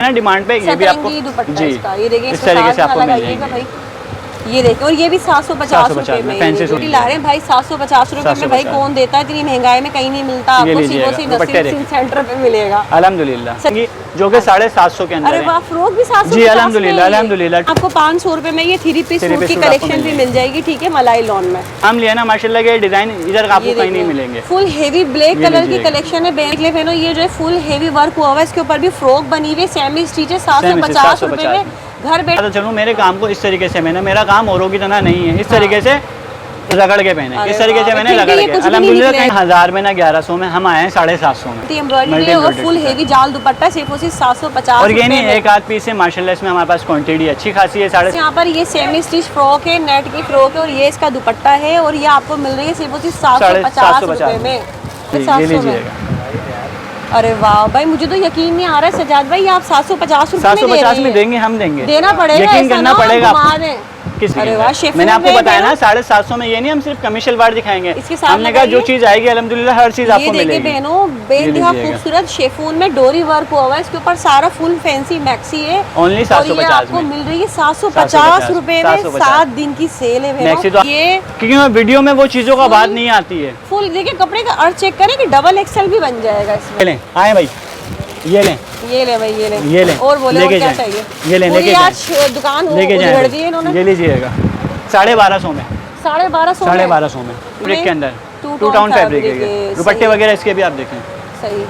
ना डिमांड पे ये भी आपको जी ये देखिए इस तरीके से आपको मिल जाएगा भाई। ये देखो, और ये भी 750 रुपए में फैंसी सूट ला रहे हैं भाई। 750 रुपए में भाई कौन देता है, इतनी महंगाई में कहीं नहीं मिलता आपको। सिर्फ सेंटर पे मिलेगा अल्हम्दुलिल्लाह, जो कि 750 के अंदर। अरे वाह, फ्रॉक भी 750 जी अल्हम्दुलिल्लाह अल्हम्दुलिल्लाह। आपको 500 रुपए में ये 3 पीस सूट की कलेक्शन भी मिल जाएगी, ठीक है, मलाई लॉन में। हम लिया ना माशाल्लाह के डिजाइन इधर आपको कहीं नहीं मिलेंगे। फुल हेवी ब्लैक कलर की कलेक्शन है। बेनले पहनो, ये जो है फुल हेवी वर्क हुआ हुआ है, इसके ऊपर भी फ्रॉक बनी हुई है, सेमी स्टिच है, 750 रुपए में घर बैठ। चलो मेरे काम को इस तरीके से मैंने, मेरा काम औरों की तरह नहीं है, इस तरीके से रगड़ के पहने, इस तरीके से मैंने रगड़ के अल्हम्दुलिल्लाह कहीं 1000 में ना 1100 में, हम आए हैं 750 में। एम्ब्रॉयडरी और फुल हेवी जाल दुपट्टा सिर्फ 750। और ये नहीं एक आध पीस है माशाल्लाह, इसमें हमारे पास क्वांटिटी अच्छी खासी है। यहाँ पर ये सेमी स्टिच फ्रॉक है, नेट की फ्रॉक है, और ये इसका दुपट्टा है, और ये आपको मिल रही है सिर्फ 750 रुपए में। अरे वाह भाई, मुझे तो यकीन नहीं आ रहा है सजाद भाई, आप 750 में देंगे, हम देंगे, देना पड़ेगा, यकीन करना पड़ेगा। अरे वाह, मैंने आपको बताया ना 750 में, ये नहीं हम सिर्फ कमीशल वार दिखाएंगे, हमने कहा जो चीज आएगी अल्हम्दुलिल्लाह हर चीज आपको मिलेगी। बहनों बेइंतहा खूबसूरत शेफून में डोरी वर्क हुआ हुआ है, इसके ऊपर सारा फुल फैंसी मैक्सी है। ओनली 750 आपको मिल रही है 750 रुपए में। 7 दिन की सेल है बहनों ये, क्योंकि वीडियो में वो चीजों का बात नहीं आती है। फुल देखिए कपड़े का अर्थ चेक करें कि डबल एक्सेल भी बन जाएगा इसमें। आए भाई, ये लें भाई, ये लें और बोले और क्या चाहिए, ये लें, लेके आज दुकान उजड़ दी है इन्होंने। ये लीजिएगा 1250 में, 1250 में फैब्रिक के अंदर, 2 टाउन फैब्रिक है, दुपट्टे वगैरह इसके भी आप देखें सही।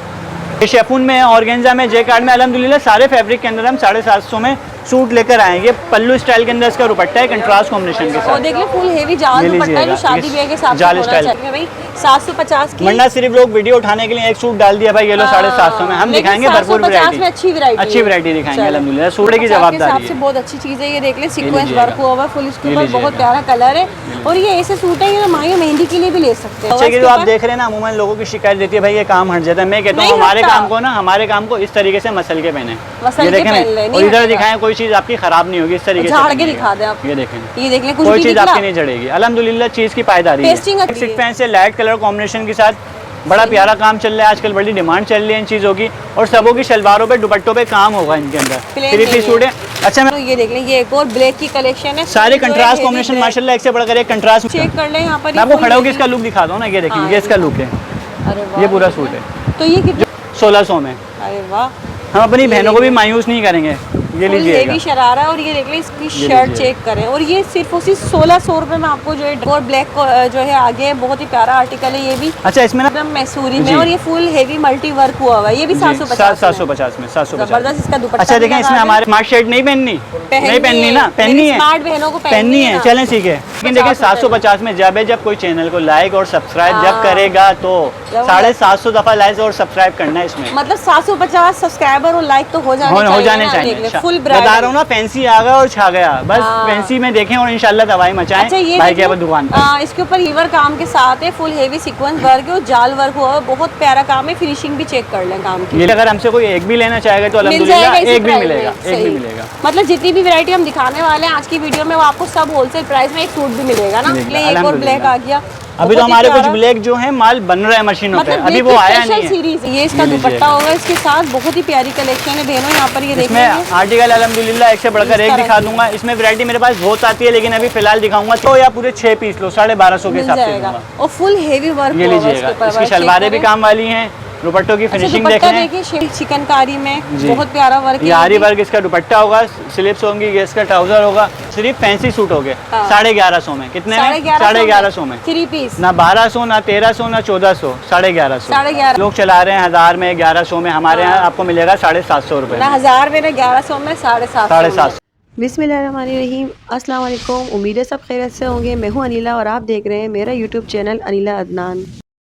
ये शेफून में, ऑर्गेन्जा में, जेकार्ड में अल्हम्दुलिल्लाह सारे फैब्रिक के अंदर हम 750 में सूट लेकर आएंगे। पल्लू स्टाइल के अंदर इसका दुपट्टा है, कंट्रास्ट कॉम्बिनेशन के साथ। और देखिए फुल हेवी जाल दुपट्टा है, शादी ब्याह के साथ जाल स्टाइल भाई 750 की। वरना सिर्फ लोग वीडियो उठाने के लिए एक सूट डाल दिया भाई, ये लो 750 में। हम दिखाएंगे भरपूर वैरायटी, अच्छी वैरायटी दिखाएंगे अल्हम्दुलिल्लाह। सूट की जवाबदारी है, बहुत अच्छी चीज है। ये देख ले सीक्वेंस वर्क हुआ हुआ फुल, इसके ऊपर बहुत प्यारा कलर है, और ये ऐसे सूट है ये माहिया मेहंदी के लिए भी ले सकते हैं। अच्छा, जो आप देख रहे हैं ना, अमूमन लोगों की शिकायत देती है भाई ये काम हट जाता है। मैं कहता हूँ हमारे काम को ना, हमारे काम को इस तरीके से मसल के पहने, ये देखें और इधर दिखाएं, कोई चीज आपकी खराब नहीं होगी। इस तरीके से झाड़ के दिखा दे आप, ये देखें, ये देख लें, कोई चीज आपकी नहीं जड़ेगी अल्हम्दुलिल्लाह। चीज की पायदारी है। सिक्स फैन से लाइट कलर कॉम्बिनेशन के साथ बड़ा प्यारा काम चल रहा है आजकल, बड़ी डिमांड चल रही है इन चीज़ों की, और सबों की शलवारों पे दुपट्टों पे काम होगा इनके अंदर। 3 पीस सूट है। अच्छा मैं ये देख लें, ये एक और ब्लैक की कलेक्शन है, सारे कंट्रास्ट कॉम्बिनेशन माशाल्लाह एक से बढ़कर एक कंट्रास्ट। चेक कर लें यहाँ पर, मैं आपको खड़ा होकर इसका लुक दिखा दो ना, ये देखिए ये इसका लुक है, ये पूरा सूट है। तो ये कितना? 1600 में। अरे वाह, हम अपनी बहनों को भी मायूस नहीं करेंगे। ये लीजिए, ये शरारा, और ये देख लें इसकी शर्ट चेक करें, और ये सिर्फ उसी 1600 रुपए में आपको जो है, और ब्लैक जो है आगे बहुत ही प्यारा आर्टिकल है ये भी। अच्छा इसमें ना मैसूरी में, और ये फुल हेवी मल्टी वर्क हुआ हुआ है, ये भी 750 में 750। जबरदस्त इसका दुपट्टा। अच्छा देखें, इसमें हमारे स्मार्ट शर्ट नहीं पहननी ना, पहननी है, स्मार्ट बहनों को पहननी है, चलें सीखे। लेकिन देखिए 750 में जब कोई चैनल को लाइक और सब्सक्राइब जब करेगा तो 750 दफा लाइक और सब्सक्राइब करना है इसमें, मतलब 750 सब्सक्राइबर और लाइक तो हो जाने चाहिए। फुल बता रहा हूँ ना, फैंसी आ गया और छा गया, बस फैंसी में देखें और इंशाल्लाह दवाई मचाएं। अच्छा, ये भाई के दुकान पर इसके ऊपर लीवर काम के साथ है, फुल हेवी सीक्वेंस वर्क है और जाल वर्क हुआ है, बहुत प्यारा काम है। फिनिशिंग भी चेक कर लें काम की। अगर हमसे कोई एक भी लेना चाहेगा तो अल्हम्दुलिल्लाह एक भी मिलेगा, एक भी मिलेगा। मतलब जितनी भी वैरायटी हम दिखाने वाले हैं आज की वीडियो में, वो आपको सब होलसेल प्राइस में एक सूट भी मिलेगा ना। एक और ब्लैक आ गया, अभी तो हमारे कुछ ब्लैक जो है माल बन रहा है मशीनों पे, अभी वो आया नहीं है। सीरीज ये इसका दुपट्टा होगा, इसके साथ बहुत ही प्यारी कलेक्शन है बहनों। यहाँ पर ये देखिए, इसमें आर्टिकल अल्हम्दुलिल्लाह एक से बढ़कर एक दिखा दूंगा। इसमें वैरायटी मेरे पास बहुत आती है, लेकिन अभी फिलहाल दिखाऊंगा तो या पूरे 6 पीस लो 1250 के हिसाब से, और फुल हेवी वर्क ये लीजिएगा। इसकी शलवारें भी काम वाली हैं, दुपट्टों की फिनिशिंग देखिए, चिकनकारी में बहुत प्यारा वर्क है। आरी वर्क इसका दुपट्टा होगा, स्लिप्स होंगी, ये इसका ट्राउजर होगा। सिर्फ फैंसी सूट हो गए 1150 में। कितने में? 1150 में 3 पीस, ना 1200 ना 1300 ना 1400, 1150। लोग चला रहे हैं 1000 में 1100 में, हमारे यहाँ आपको मिलेगा 750 रुपए, 1000 में ना 1100 में 750। बिस्मिल्लाहिर्रहमानिर्रहीम, अस्सलाम वालेकुम। उम्मीद है सब खैरियत से होंगे। मैं हूँ अनिला और आप देख रहे हैं मेरा यूट्यूब चैनल अनिला अदनान।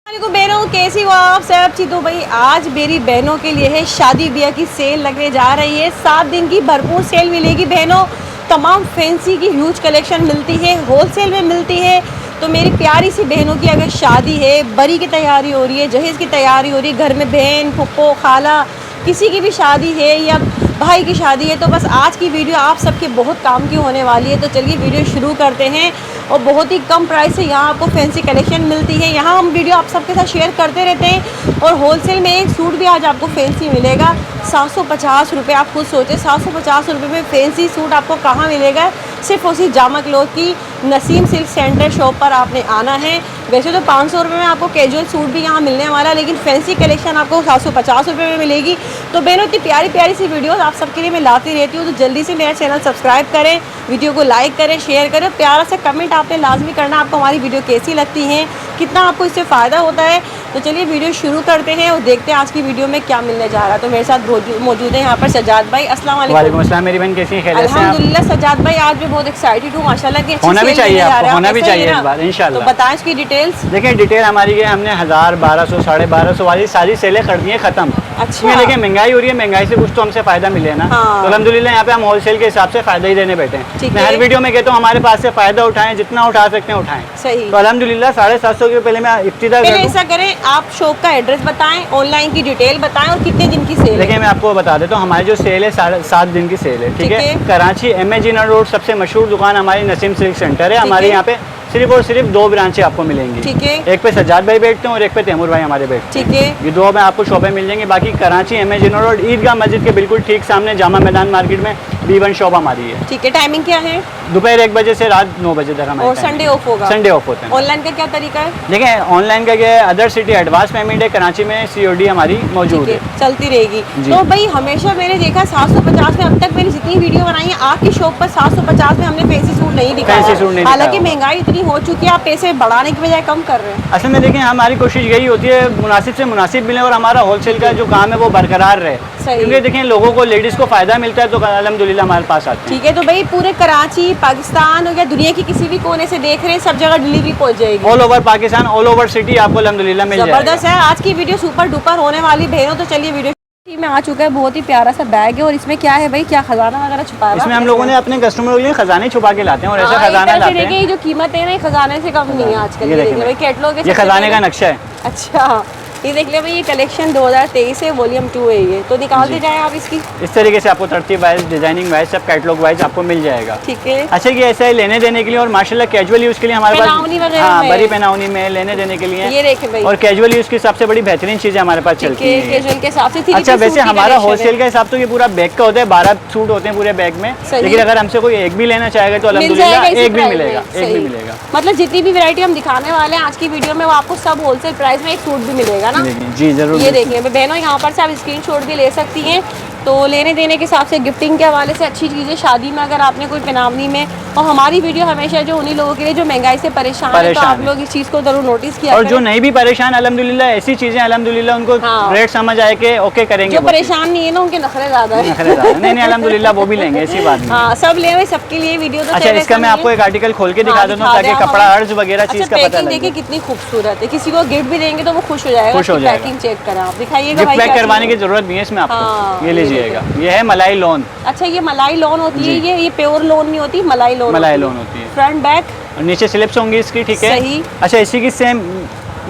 बहनों कैसी हो आप सब? तो भाई आज मेरी बहनों के लिए है शादी ब्याह की सेल लगने जा रही है। 7 दिन की भरपूर सेल मिलेगी बहनों। तमाम फैंसी की ह्यूज कलेक्शन मिलती है, होलसेल में मिलती है। तो मेरी प्यारी सी बहनों की अगर शादी है, बरी की तैयारी हो रही है, जहेज़ की तैयारी हो रही है, घर में बहन फुप्पो खाला किसी की भी शादी है या भाई की शादी है, तो बस आज की वीडियो आप सबके बहुत काम की होने वाली है। तो चलिए वीडियो शुरू करते हैं। और बहुत ही कम प्राइस से यहाँ आपको फैंसी कलेक्शन मिलती है। यहाँ हम वीडियो आप सबके साथ शेयर करते रहते हैं। और होलसेल में एक सूट भी आज आपको फैंसी मिलेगा 750 रुपये। आप खुद सोचें 750 रुपये में फैंसी सूट आपको कहाँ मिलेगा? सिर्फ उसी जामा क्लॉथ की नसीम सिल्क सेंटर शॉप पर आपने आना है। वैसे तो 500 रुपये में आपको कैजुअल सूट भी यहाँ मिलने वाला है, लेकिन फैंसी कलेक्शन आपको 750 रुपये में मिलेगी। तो बहनों इतनी प्यारी प्यारी सी वीडियोस आप सबके लिए मैं लाती रहती हूँ, तो जल्दी से मेरा चैनल सब्सक्राइब करें, वीडियो को लाइक करें, शेयर करें, प्यारा सा कमेंट आपने लाजमी करना आपको हमारी वीडियो कैसी लगती है, कितना आपको इससे फ़ायदा होता है। तो चलिए वीडियो शुरू करते हैं और देखते हैं आज की वीडियो में क्या मिलने जा रहा है। तो मेरे साथ मौजूद है यहाँ पर सज्जाद भाई। अस्सलाम वालेकुम। वालेकुम अस्सलाम। मेरी बहन कैसी है? अल्हम्दुलिल्लाह सज्जाद भाई, आज मैं बहुत एक्साइटेड हूँ माशाल्लाह की। होना भी चाहिए, आपको होना भी चाहिए इस बार इंशाल्लाह। तो बताएं इसकी डिटेल्स। देखिए डिटेल हमारी है, हमने 1000, 1200, 1250 वाली सारी सेलें कर दी हैं खत्म। अच्छा। देखिए महंगाई हो रही है, महंगाई से कुछ तो हमसे फायदा मिले ना। हाँ। तो अल्हम्दुलिल्लाह यहाँ पे हम होलसेल के हिसाब से फायदा ही देने बैठे हैं। मैं हर वीडियो में कहता हूँ हमारे पास से फायदा उठाएं, जितना उठा सकते हैं उठाएं। सही। तो अल्हम्दुलिल्लाह 750 के पहले मैं इब्तिदा कर दूं। ऐसा करें, आप शॉप का एड्रेस बताएं, ऑनलाइन की डिटेल बताएं और कितने दिन की सेल है। देखिए मैं आपको बता देता हूँ, हमारी जो सेल है 7 दिन की सेल है, ठीक है। कराची MA जिना रोड सबसे मशहूर दुकान हमारी नसीम सिल्क सेंटर है। हमारे यहाँ पे सिर्फ और सिर्फ 2 ब्रांचें आपको मिलेंगी, ठीक है। एक पे सज्जाद भाई बैठते हैं और एक पे तैमूर भाई हमारे बैठते हैं, ठीक है। ये 2 में आपको शॉपें मिल जाएंगी। बाकी कराची MA जिना रोड ईदगाह मस्जिद के बिल्कुल ठीक सामने जामा मैदान मार्केट में B1 शॉप हमारी है, ठीक है। टाइमिंग क्या है? दोपहर 1 बजे से रात 9 बजे तक हमारे। और संडे ऑफ होगा? संडे ऑफ होता है। ऑनलाइन का क्या तरीका है? देखिए ऑनलाइन का क्या है, अदर सिटी एडवांस पेमेंट है, कराची में COD हमारी मौजूद है, चलती रहेगी। तो भाई हमेशा मैंने देखा 750 में, अब तक मैंने जितनी वीडियो बनाई है आपकी शॉप पर 750 में हमने फैंसी सूट नहीं दिखाया। हालांकि महंगाई इतनी हो चुकी है, आप पैसे बढ़ाने की बजाय कम कर रहे हैं। असल में देखिए हमारी कोशिश यही होती है मुनासिब से मुनासिब मिले और हमारा होलसेल का जो काम है वो बरकरार रहे। क्योंकि देखिए लोगों को, लेडीज़ को फ़ायदा मिलता है तो अल्हम्दुलिल्लाह हमारे पास आते हैं। ठीक है। तो भाई पूरे कराची, पाकिस्तान या दुनिया की किसी भी कोने से देख रहे हैं, सब जगह डिलीवरी पहुंच जाएगी। All over Pakistan, all over city आपको अल्हम्दुलिल्लाह मिल जाएगा। जबरदस्त है आज की वीडियो, सुपर डुपर होने वाली बहनों। तो चलिए वीडियो में आ चुका है, बहुत ही प्यारा सा बैग है। और इसमें क्या है भाई, क्या खजाना वगैरह छुपा है? इसमें हम लोगों ने अपने कस्टमरों के लिए खजाने छुपा के लाते हैं और ऐसा खजाना लाते हैं। ये जो कीमत है ना, खजाने से कम नहीं है आजकल। ये देखिए भाई कैटलॉग, ये खजाने का नक्शा है। अच्छा, ये देख लिया भाई, ये कलेक्शन 2023 है, वॉल्यूम 2 है ये। तो निकाल दी जाए आप इसकी। इस तरीके से आपको तरतीब वाइज, डिजाइनिंग वाइज, सब कैटलॉग वाइज आपको मिल जाएगा। ठीक है। अच्छा कि ऐसा है लेने देने के लिए और माशाल्लाह कैजुअल यूज़ के लिए हमारे पास, हाँ बड़ी पहनावनी में लेने देने के लिए ये देखें भाई, और कैजुअल यूज़ के हिसाब से बड़ी बेहतरीन चीज़ें हमारे पास चलती हैं कैजुअल के हिसाब से। अच्छा वैसे हमारा होलसेल का हिसाब तो ये पूरा बैग का होता है, 12 सूट होते हैं पूरे बैग में, लेकिन अगर हमसे कोई एक भी लेना चाहेगा तो अल्हम्दुलिल्लाह एक भी मिलेगा, एक भी मिलेगा। मतलब जितनी भी वैरायटी हम दिखाने वाले हैं आज की वीडियो में, वो आपको सब होलसेल प्राइस में एक सूट भी मिलेगा ना। जी जरूर। ये देखिए बहनों, यहाँ पर से आप स्क्रीनशॉट भी ले सकती हैं। तो लेने देने के हिसाब से, गिफ्टिंग के हवाले से अच्छी चीज़ें, शादी में अगर आपने कोई पहनावनी में। और हमारी वीडियो हमेशा जो उन्हीं लोगों के लिए जो महंगाई से परेशान है, तो आप लोग इस चीज़ को जरूर नोटिस किया और जो नहीं भी परेशान, अल्हम्दुलिल्लाह ऐसी चीज़ें अल्हम्दुलिल्लाह उनको रेट समझ आए के ओके करेंगे। जो परेशान नहीं है ना, उनके नखरे ज़्यादा है। नहीं अल्हम्दुलिल्लाह वो भी लेंगे, ऐसी बात नहीं। हाँ सब ले, सबके लिए वीडियो। अच्छा इसका मैं आपको एक आर्टिकल खोल के दिखा देता हूँ ताकि कपड़ा अर्ज वगैरह चीज़ का पता लगे। देखिए कितनी खूबसूरत है, किसी को गिफ्ट भी देंगे तो वो खुश हो जाएगा। खुश हो जाएगा। पैकिंग चेक करें आप, दिखाइएगा। गिफ्ट पैक करवाने की जरूरत नहीं है इसमें आपको, ये लीजिएगा। ये है मलाई लोन। अच्छा ये मलाई लोन होती है, ये प्योर लोन नहीं होती, मलाई लोन होती है। फ्रंट बैक और नीचे स्लिप्स होंगी इसकी, ठीक है। सही। अच्छा इसी की सेम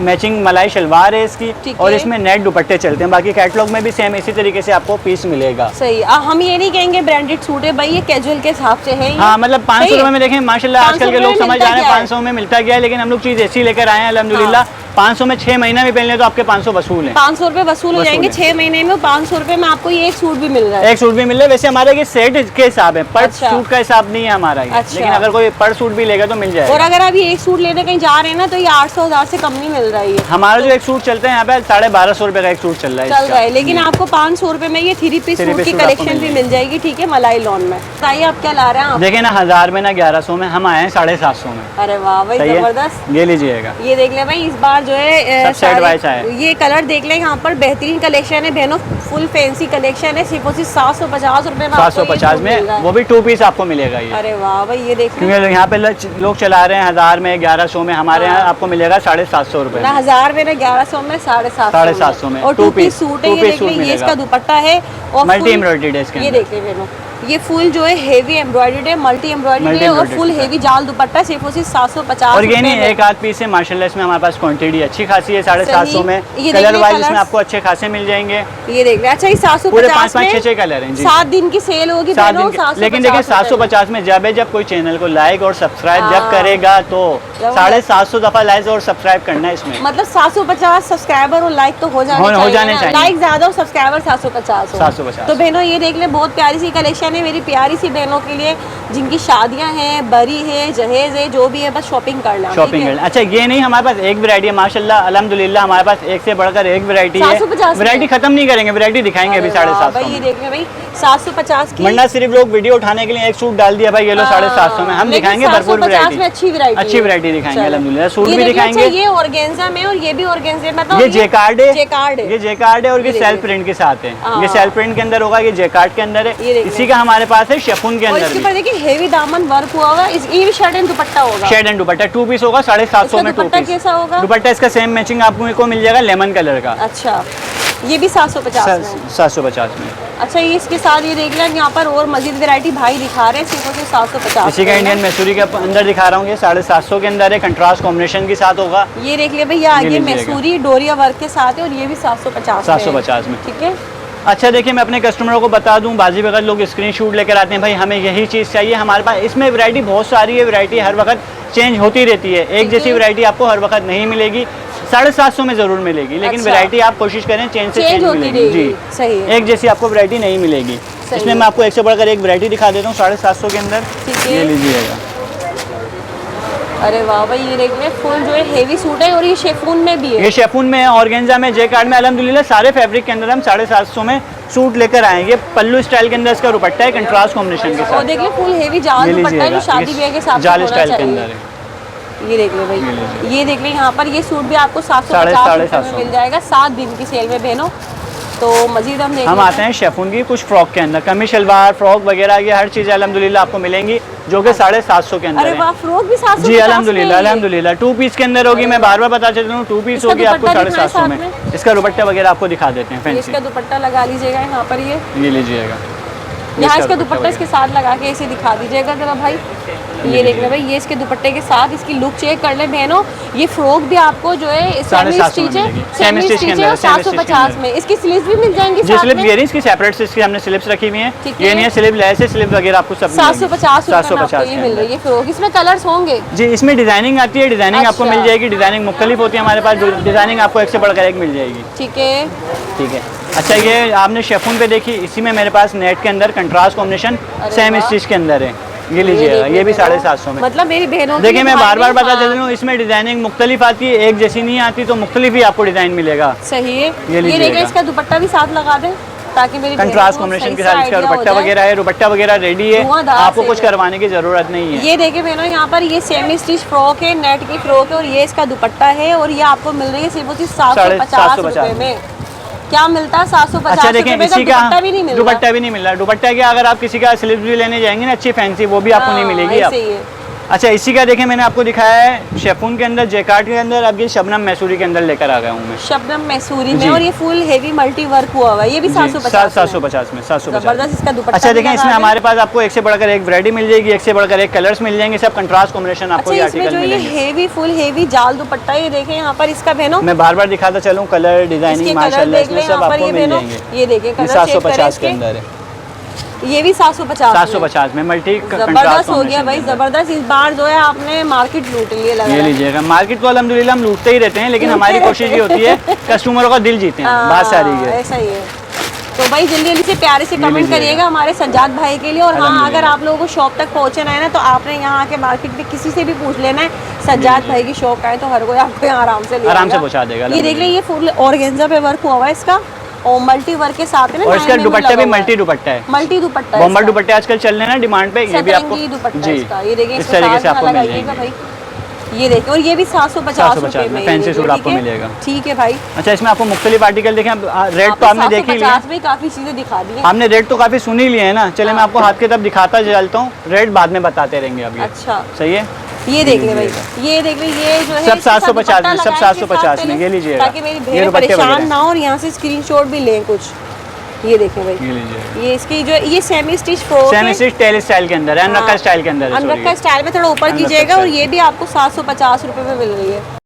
मैचिंग मलाई शलवार है इसकी, और इसमें नेट दुपट्टे चलते हैं। बाकी कैटलॉग में भी सेम इसी तरीके से आपको पीस मिलेगा। सही। हम ये नहीं कहेंगे ब्रांडेड सूट है भाई, ये कैजुअल के हिसाब से है। हाँ मतलब 500 रुपए में देखें माशाल्लाह आजकल के लोग समझ आ रहे हैं 500 में मिलता गया है, लेकिन हम लोग चीज़ ऐसी लेकर आए हैं अल्हम्दुलिल्लाह। 500 में 6 महीना भी पहले तो आपके 500 वसूल है। 500 रुपए वसूल हो जाएंगे 6 महीने में। 500 रुपए में आपको ये एक सूट भी मिल रहा है। एक सूट भी मिल रहा है। वैसे हमारे ये सेट के हिसाब है, पर सूट का हिसाब नहीं है हमारा ये। लेकिन अगर कोई पर सूट भी लेगा तो मिल जाएगा। और अगर आप ये एक सूट लेने कहीं जा रहे हैं ना, तो ये 800-1000 से कम नहीं मिल रहा है। हमारा जो एक सूट चलता है यहाँ पे 1250 रुपए का एक सूट चल रहा है। लेकिन आपको 500 रुपए में ये 3 पीस सूट की कलेक्शन भी मिल जाएगी, ठीक है, मलाई लॉन में। बताइए आप क्या ला रहे हैं? देखिए ना 1000 में ना 1100 में, हम आए हैं 750 में। अरे वाह भाई जबरदस्त। ये लीजिएगा। ये देख ले भाई, इस बार जो है ये कलर देख ले, यहाँ पर बेहतरीन कलेक्शन है बहनों, फुल फैंसी कलेक्शन है। सिर्फ 750 रुपए में, 750 में वो भी 2 पीस आपको मिलेगा ये। अरे वाह भाई ये देख, क्योंकि यहाँ पे लोग चला रहे हैं 1000 में 1100 में, हमारे यहाँ आपको मिलेगा 750 रुपए। 1000 में 1100 में 750 में। और 2 पीस सूट है। ये देख ले, ये इसका दुपट्टा है और मल्टी एम्ब्रॉयडरी है इसके। ये देख ले बहनों, ये फुल जो है हेवी एम्ब्रॉयडर्ड है, मल्टी एम्ब्रॉयडर्ड है और फुल हेवी जाल दुपट्टा, सिर्फ और सिर्फ 750। और ये नहीं एक आध पीस है माशाल्लाह, इसमें हमारे पास क्वांटिटी अच्छी खासी है 750 में। कलर वाइज इसमें आपको अच्छे खासे मिल जाएंगे। ये देख रहे हैं, अच्छा ये 750 में 5-6 कलर हैं जी। 7 दिन की सेल होगी बहनों, लेकिन देखिए 750 में जब कोई चैनल को लाइक और सब्सक्राइब जब करेगा तो 750 दफा लाइक और सब्सक्राइब करना है इसमें। मतलब 750 सब्सक्राइबर और लाइक तो हो जाने चाहिए। लाइक ज्यादा और सब्सक्राइबर 750। तो बहनों ये देख ले, बहुत प्यारी सी कलेक्शन है मेरी प्यारी सी बहनों के लिए जिनकी शादियां हैं, बरी है, जहेज है, जो भी है, बस शॉपिंग करना। अच्छा ये नहीं, हमारे पास एक वैरायटी है माशाल्लाह अल्हम्दुलिल्लाह, हमारे पास एक से बढ़कर एक वैरायटी है। वैरायटी खत्म नहीं करेंगे, वैरायटी दिखाएंगे अभी 750 ये देख ले भाई 750 की। वरना सिर्फ लोग वीडियो उठाने के लिए एक सूट डाल दिया भाई ये लो 750 में। हम दिखाएंगे भरपूर वैरायटी, अच्छी वैरायटी दिखाएंगे अल्हम्दुलिल्लाह। सूट भी दिखाएंगे। ये ऑर्गेन्जा में और ये भी ऑर्गेन्जा में, ये जेकार्ड है, ये जेकार्ड है और ये सेल्फ प्रिंट के साथ है। ये सेल्फ प्रिंट के अंदर होगा, ये जेकार्ड के अंदर है। इसी का हमारे पास है शिफॉन के अंदर। इसके ऊपर देखिए हेवी दामन वर्क हुआ हुआ है। ये भी शर्ट एंड दुपट्टा होगा, शर्ट एंड दुपट्टा 2 पीस होगा 750 में। दुपट्टा कैसा होगा? दुपट्टा इसका सेम मैचिंग आपको मिल जाएगा लेमन कलर का। अच्छा ये भी 750 में। अच्छा ये इसके साथ ये देख लें, यहाँ पर और मजीद वैरायटी भाई दिखा रहे हैं सिर्फ 750। इसी का इंडियन मैसूरी के अंदर दिखा रहा हूँ, ये 750 के अंदर है, कंट्रास्ट कॉम्बिनेशन के साथ होगा। ये देख लिया भैया, आगे मैसूरी डोरिया वर्क के साथ है और ये भी 750 में। ठीक है। अच्छा देखिए मैं अपने कस्टमरों को बता दूं, बाजी बगैर लोग स्क्रीनशॉट लेकर आते हैं भाई हमें यही चीज़ चाहिए। हमारे पास इसमें वैरायटी बहुत सारी है, वैरायटी हर वक्त चेंज होती रहती है। एक जैसी वैरायटी आपको हर वक्त नहीं मिलेगी, 750 में ज़रूर मिलेगी, लेकिन वैरायटी आप कोशिश करें चेंज से चेंज मिलेगी जी। सही है। एक जैसी आपको वैरायटी नहीं मिलेगी। इसमें मैं आपको एक से बढ़कर एक वैरायटी दिखा देता हूँ 750 के अंदर, ये लीजिएगा। अरे वाह भाई ये देखिए फुल जो है हेवी सूट है और ये शेफून में भी है। ये शेफून में है, ऑर्गेन्जा में, जेकार्ड में, अल्हम्दुलिल्लाह सारे फैब्रिक के अंदर हम 750 में सूट लेकर आएंगे। पल्लू स्टाइल के अंदर इसका दुपट्टा है, कंट्रास्ट कॉम्बिनेशन के साथ। और देखिए फुल हेवी जाल दुपट्टा है जो शादी ब्याह के साथ जाल स्टाइल के अंदर है। ये देख लो भाई, ये देख लो यहाँ पर ये सूट भी आपको 750 में मिल जाएगा 7 दिन की सेल में बहनों। तो मजीद हम आते हैं शेफून की कुछ फ्रॉक के अंदर, कमी शलवार फ्रॉक वगैरह ये हर चीज़ अल्हम्दुलिल्लाह आपको मिलेंगी जो कि 750 के अंदर। अरे वाह फ्रॉक भी 750 जी अल्हम्दुलिल्लाह 2 पीस के अंदर होगी। मैं बार बार बता चलता हूँ 2 पीस होगी आपको 750 में। इसका दुपट्टा वगैरह आपको दिखा देते हैं। इसका दुपट्टा लगा लीजिएगा यहाँ पर, ये लीजिएगा, यहाँ इसका दुपट्टा इसके साथ लगा के इसे दिखा दीजिएगा जरा भाई। ये देख ले भाई, ये इसके दुपट्टे के साथ इसकी लुक चेक कर ले बहनों। ये फ्रॉक भी आपको जो है सेमी स्टिच है, 750 में। इसकी स्लीव्स भी मिल जाएंगी जी, स्लिप ये इसकी सेपरेट से इसकी हमने स्लिप्स रखी हुई हैं। ये नहीं है स्लिप लेस है, स्लिप वगैरह आपको सब 750 ये मिल रही है फ्रॉक। इसमें कलर्स होंगे जी, इसमें डिजाइनिंग आती है, डिजाइनिंग आपको मिल जाएगी। डिजाइनिंग मुख्तलिफ होती है हमारे पास, डिजाइनिंग आपको एक से बढ़कर एक मिल जाएगी। ठीक है ठीक है। अच्छा ये आपने शेफून पे देखी, इसी में मेरे पास नेट के अंदर कंट्रास्ट कॉम्बिनेशन सेम स्टिच के अंदर है। ये लीजिएगा, ये भी 750 में। मतलब मेरी बहनों देखिए मैं बार बार बता देता हूँ, इसमें डिजाइनिंग मुख्तलिफ आती है, एक जैसी नहीं आती, तो मुख्तलिफ ही आपको डिजाइन मिलेगा। सही है। ये देखिए इसका दुपट्टा भी साथ लगा दें ताकि मेरी कंट्रास्ट कॉम्बिनेशन के साथ इसका दुपट्टा वगैरह है। दुपट्टा वगैरह रेडी है, आपको कुछ करवाने की जरूरत नहीं है। ये देखिए बहनों यहाँ पर ये सेमी स्टिच फ्रॉक है, नेट की फ्रॉक है और ये इसका दुपट्टा है और ये आपको मिल रही है सिर्फ 750 में। क्या मिलता है 750? अच्छा देखिए इसी का दुपट्टा भी नहीं मिल रहा। दुपट्टा क्या अगर आप किसी का स्लिप भी लेने जाएंगे ना अच्छी फैंसी, वो भी आपको नहीं मिलेगी। अच्छा इसी का देखिए मैंने आपको दिखाया है शेफून के अंदर, जेकार्ड के अंदर। अब ये शबनम मैसूरी के अंदर लेकर आ गया हूँ मैं, शबनम मैसूरी में, और ये फुल हेवी मल्टी वर्क हुआ हुआ है। ये भी 750 में। 750 इसका दुपट्टा। अच्छा देखिए इसमें हमारे पास आपको एक से बढ़कर एक वैरायटी मिल जाएगी, एक से बढ़कर एक कलर्स मिल जाएंगे, सब कंट्रास्ट कॉम्बिनेशन आपको ये आर्टिकल मिलेंगे। हेवी फुल हेवी जाल दुपट्टा ये देखें यहाँ पर इसका बहनों, मैं बार बार दिखाता चलूँ कलर डिजाइनिंग माशाल्लाह इसमें सब आपको मिल जाएंगे। ये देखिए 750 के अंदर है, ये भी 750 में मल्टी जबरदस्त हो गया भाई, जबरदस्त। इस बार जो है आपने मार्केट लूट ली है। ये लीजिएगा, मार्केट को अल्हम्दुलिल्लाह हम लूटते ही रहते हैं, लेकिन हमारी कोशिश ये होती है कस्टमरों का दिल जीते हैं, बात सारी है। ऐसा ही है। तो भाई जल्दी जल्दी से प्यारे से कमेंट करिएगा हमारे सज्जाद भाई के लिए। और हाँ अगर आप लोगों को शॉप तक पहुँचना है ना तो आपने यहाँ आके मार्केट में किसी से भी पूछ लेना है सज्जाद भाई की शॉप का है, तो हर कोई आपको यहाँ आराम से पहुँचा देगा। ये देख लीजिए फुल ऑर्गेन्जा पे वर्क हुआ हुआ है इसका और मल्टी वर्क के साथ है ना, और इसका दुपट्टा भी मल्टी दुपट्टा है, मल्टी दुपट्टा है। बॉम्बर दुपट्टे आजकल चल रहे हैं ना डिमांड पे, ये भी आपको जी ये देखिए इस तरीके से आपको मिल जाएगा भाई। ये देखिए और ये भी 750 में फैंसी सूट आपको मिलेगा। ठीक है भाई। अच्छा इसमें आपको मुख्तलिफ आर्टिकल देखें, रेट तो आपने देख ही लिया, काफी चीजें दिखा दी हमने रेट तो काफी सुन ही लिए है ना। चले मैं आपको हाथ के तब दिखाता चलता हूँ, रेट बाद में बताते रहेंगे अभी। अच्छा सही है। ये देख ले भाई, ये देख ले, ये जो है सब 750 में, सब 750 में। ये लीजिए ताकि मेरी बहन परेशान ना हो और यहाँ से स्क्रीनशॉट भी लें कुछ। ये देखें भाई, ये लीजिए, ये इसकी जो ये semi stitch frock semi stitch tell style के अंदर है, अनरखा स्टाइल के अंदर है, अनरखा स्टाइल में थोड़ा ऊपर अनरखा कीजिएगा। और स्टाइल। ये भी आपको 750 रुपए में मिल रही है।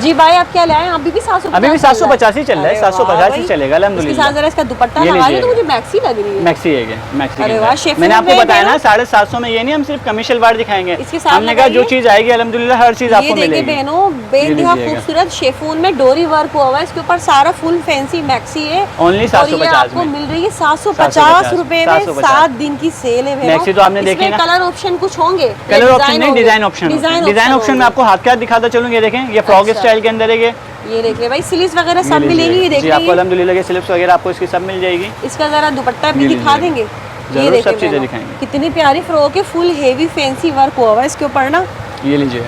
जी भाई आप क्या लाए? अभी भी 750, अभी भी 750 ही चल रहा है, 750 ही चलेगा इसके अल्हम्दुलिल्लाह। साथ जरा इसका दुपट्टा ये लगा लीजिए। तो मुझे मैक्सी लग रही है। मैक्सी है ये, मैक्सी अरे के वाह, अंदर। शिफॉन मैंने आपको में बताया है ना ना? 750 में ये नहीं हम सिर्फ कमर्शियल वार दिखाएंगे, इसके साथ हमने कहा जो लगाइए। चीज आएगी अल्हम्दुलिल्लाह हर चीज आपको ये देखिए मिलेगी। बहनों, बेइंतहा लीजिएगा। खूबसूरत शेफून में डोरी वर्क हुआ हुआ है, इसके ऊपर सारा फुल फैंसी मैक्सी है। Only और ये 750 आपको में। मिल रही है 750 रुपए में। 750 7 दिन की सेल है बहनों। मैक्सी तो आपने देखी इसमें ना? कलर ऑप्शन कुछ होंगे? कलर ऑप्शन नहीं, डिजाइन ऑप्शन, डिजाइन ऑप्शन में होंगे। आपको हाथ क्या दिखाता चलूँ, ये देखें, ये फ्रॉक अच्छा। स्टाइल के अंदर है ये देख ले भाई, स्लीव्स वगैरह सब लीजिए। मिलेंगी। ये देख जी आपको लीजिए, अल्हम्दुलिल्लाह के स्लिप्स वगैरह आपको इसकी सब मिल जाएगी। इसका जरा दुपट्टा भी ये दिखा लीजिए। देंगे। जरूर, ये देखिए सब चीजें बहनों, दिखाएंगे। कितनी प्यारी फ्रॉक है, फुल हेवी फैंसी वर्क हुआ हुआ है इसके ऊपर ना। ये लीजिए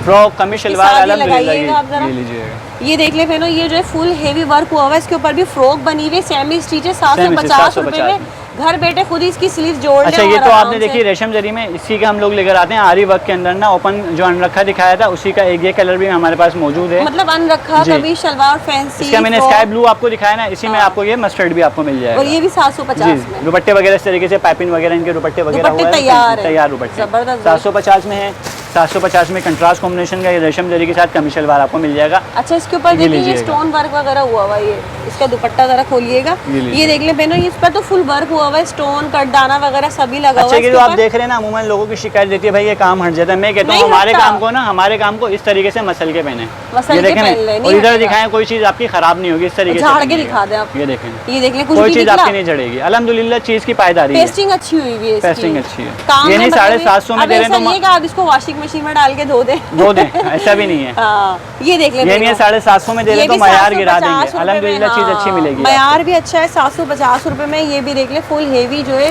फ्रॉक कमीज शलवार साथ ही अल्हम्दुलिल्लाह लगाइएगा आप जरा। की, ये लीजिएगा। ये देख ले बहनों, ये जो है फुल हेवी वर्क हुआ हुआ है, इसके ऊपर भी फ्रॉक बनी हुई है, सेमी स्टिच है, 750 रुपए में। घर बैठे खुद ही इसकी स्लीव जोड़ लें। अच्छा ये और तो आराम आपने से- देखी रेशम जरी में, इसी का हम लोग लेकर आते हैं आरी वर्क के अंदर ना, ओपन जो अनरखा दिखाया था उसी का एक ये कलर भी हमारे पास मौजूद है। मतलब अनरखा जी। कभी शलवार फैंसी इसका मैंने फ्रॉक। स्काई ब्लू आपको दिखाया ना, इसी में आपको ये मस्टर्ड भी आपको मिल जाएगा। और ये भी 750 जी में। दुपट्टे वगैरह इस तरीके से पाइपिंग वगैरह इनके दुपट्टे वगैरह दुपट्टे हुआ है, तैयार है। तैयार दुपट्टे जबरदस्त। 750 में है। 750 में कंट्रास्ट कॉम्बिनेशन का ये रेशम जरी के साथ कमीज शलवार आपको मिल जाएगा। अच्छा इसके ऊपर ये देखिए, ये लीजिएगा। स्टोन वर्क वगैरह हुआ हुआ है। ये इसका दुपट्टा जरा खोलिएगा, ये लीजिए। ये देख ले बहनों, इस पर तो फुल वर्क हुआ हुआ है, स्टोन कटदाना वगैरह सभी लगा हुआ अच्छा है कि इसके जो आप ऊपर। देख रहे हैं ना, अमूमन लोगों की शिकायत देती है भाई ये काम हट जाता है। मैं कहता हूँ नहीं हमारे हटता। काम को ना, हमारे काम को इस तरीके से मसल के पहने, मसल ये के देखें पहन ले, ना, नहीं और इधर हटेगा। दिखाएं कोई चीज आपकी खराब नहीं होगी, इस तरीके से झाड़ के पहनिएगा। दिखा दें आप। ये देखें, ये देख ले, कुछ कोई भी चीज निकला? आपकी नहीं जड़ेगी अल्हम्दुलिल्लाह, चीज की पायदारी है। पेस्टिंग अच्छी हुई हुई है इसकी। पेस्टिंग अच्छी है। काम ये में नहीं मतलब 750 में अब दे रहे हैं ऐसा तो नहीं है कि आप इसको वॉशिंग मशीन में डाल के धो दें। दो दें, ऐसा भी नहीं है। हाँ, ये देख ले ये नहीं है बहनों। 750 में दे रहे ये हैं तो भी मयार गिरा 750 देंगे, रुपए में, अल्हम्दुलिल्लाह चीज अच्छी हाँ, मिलेगी। मयार भी अच्छा है। 750 रुपए में ये भी देख ले, फुल हेवी जो है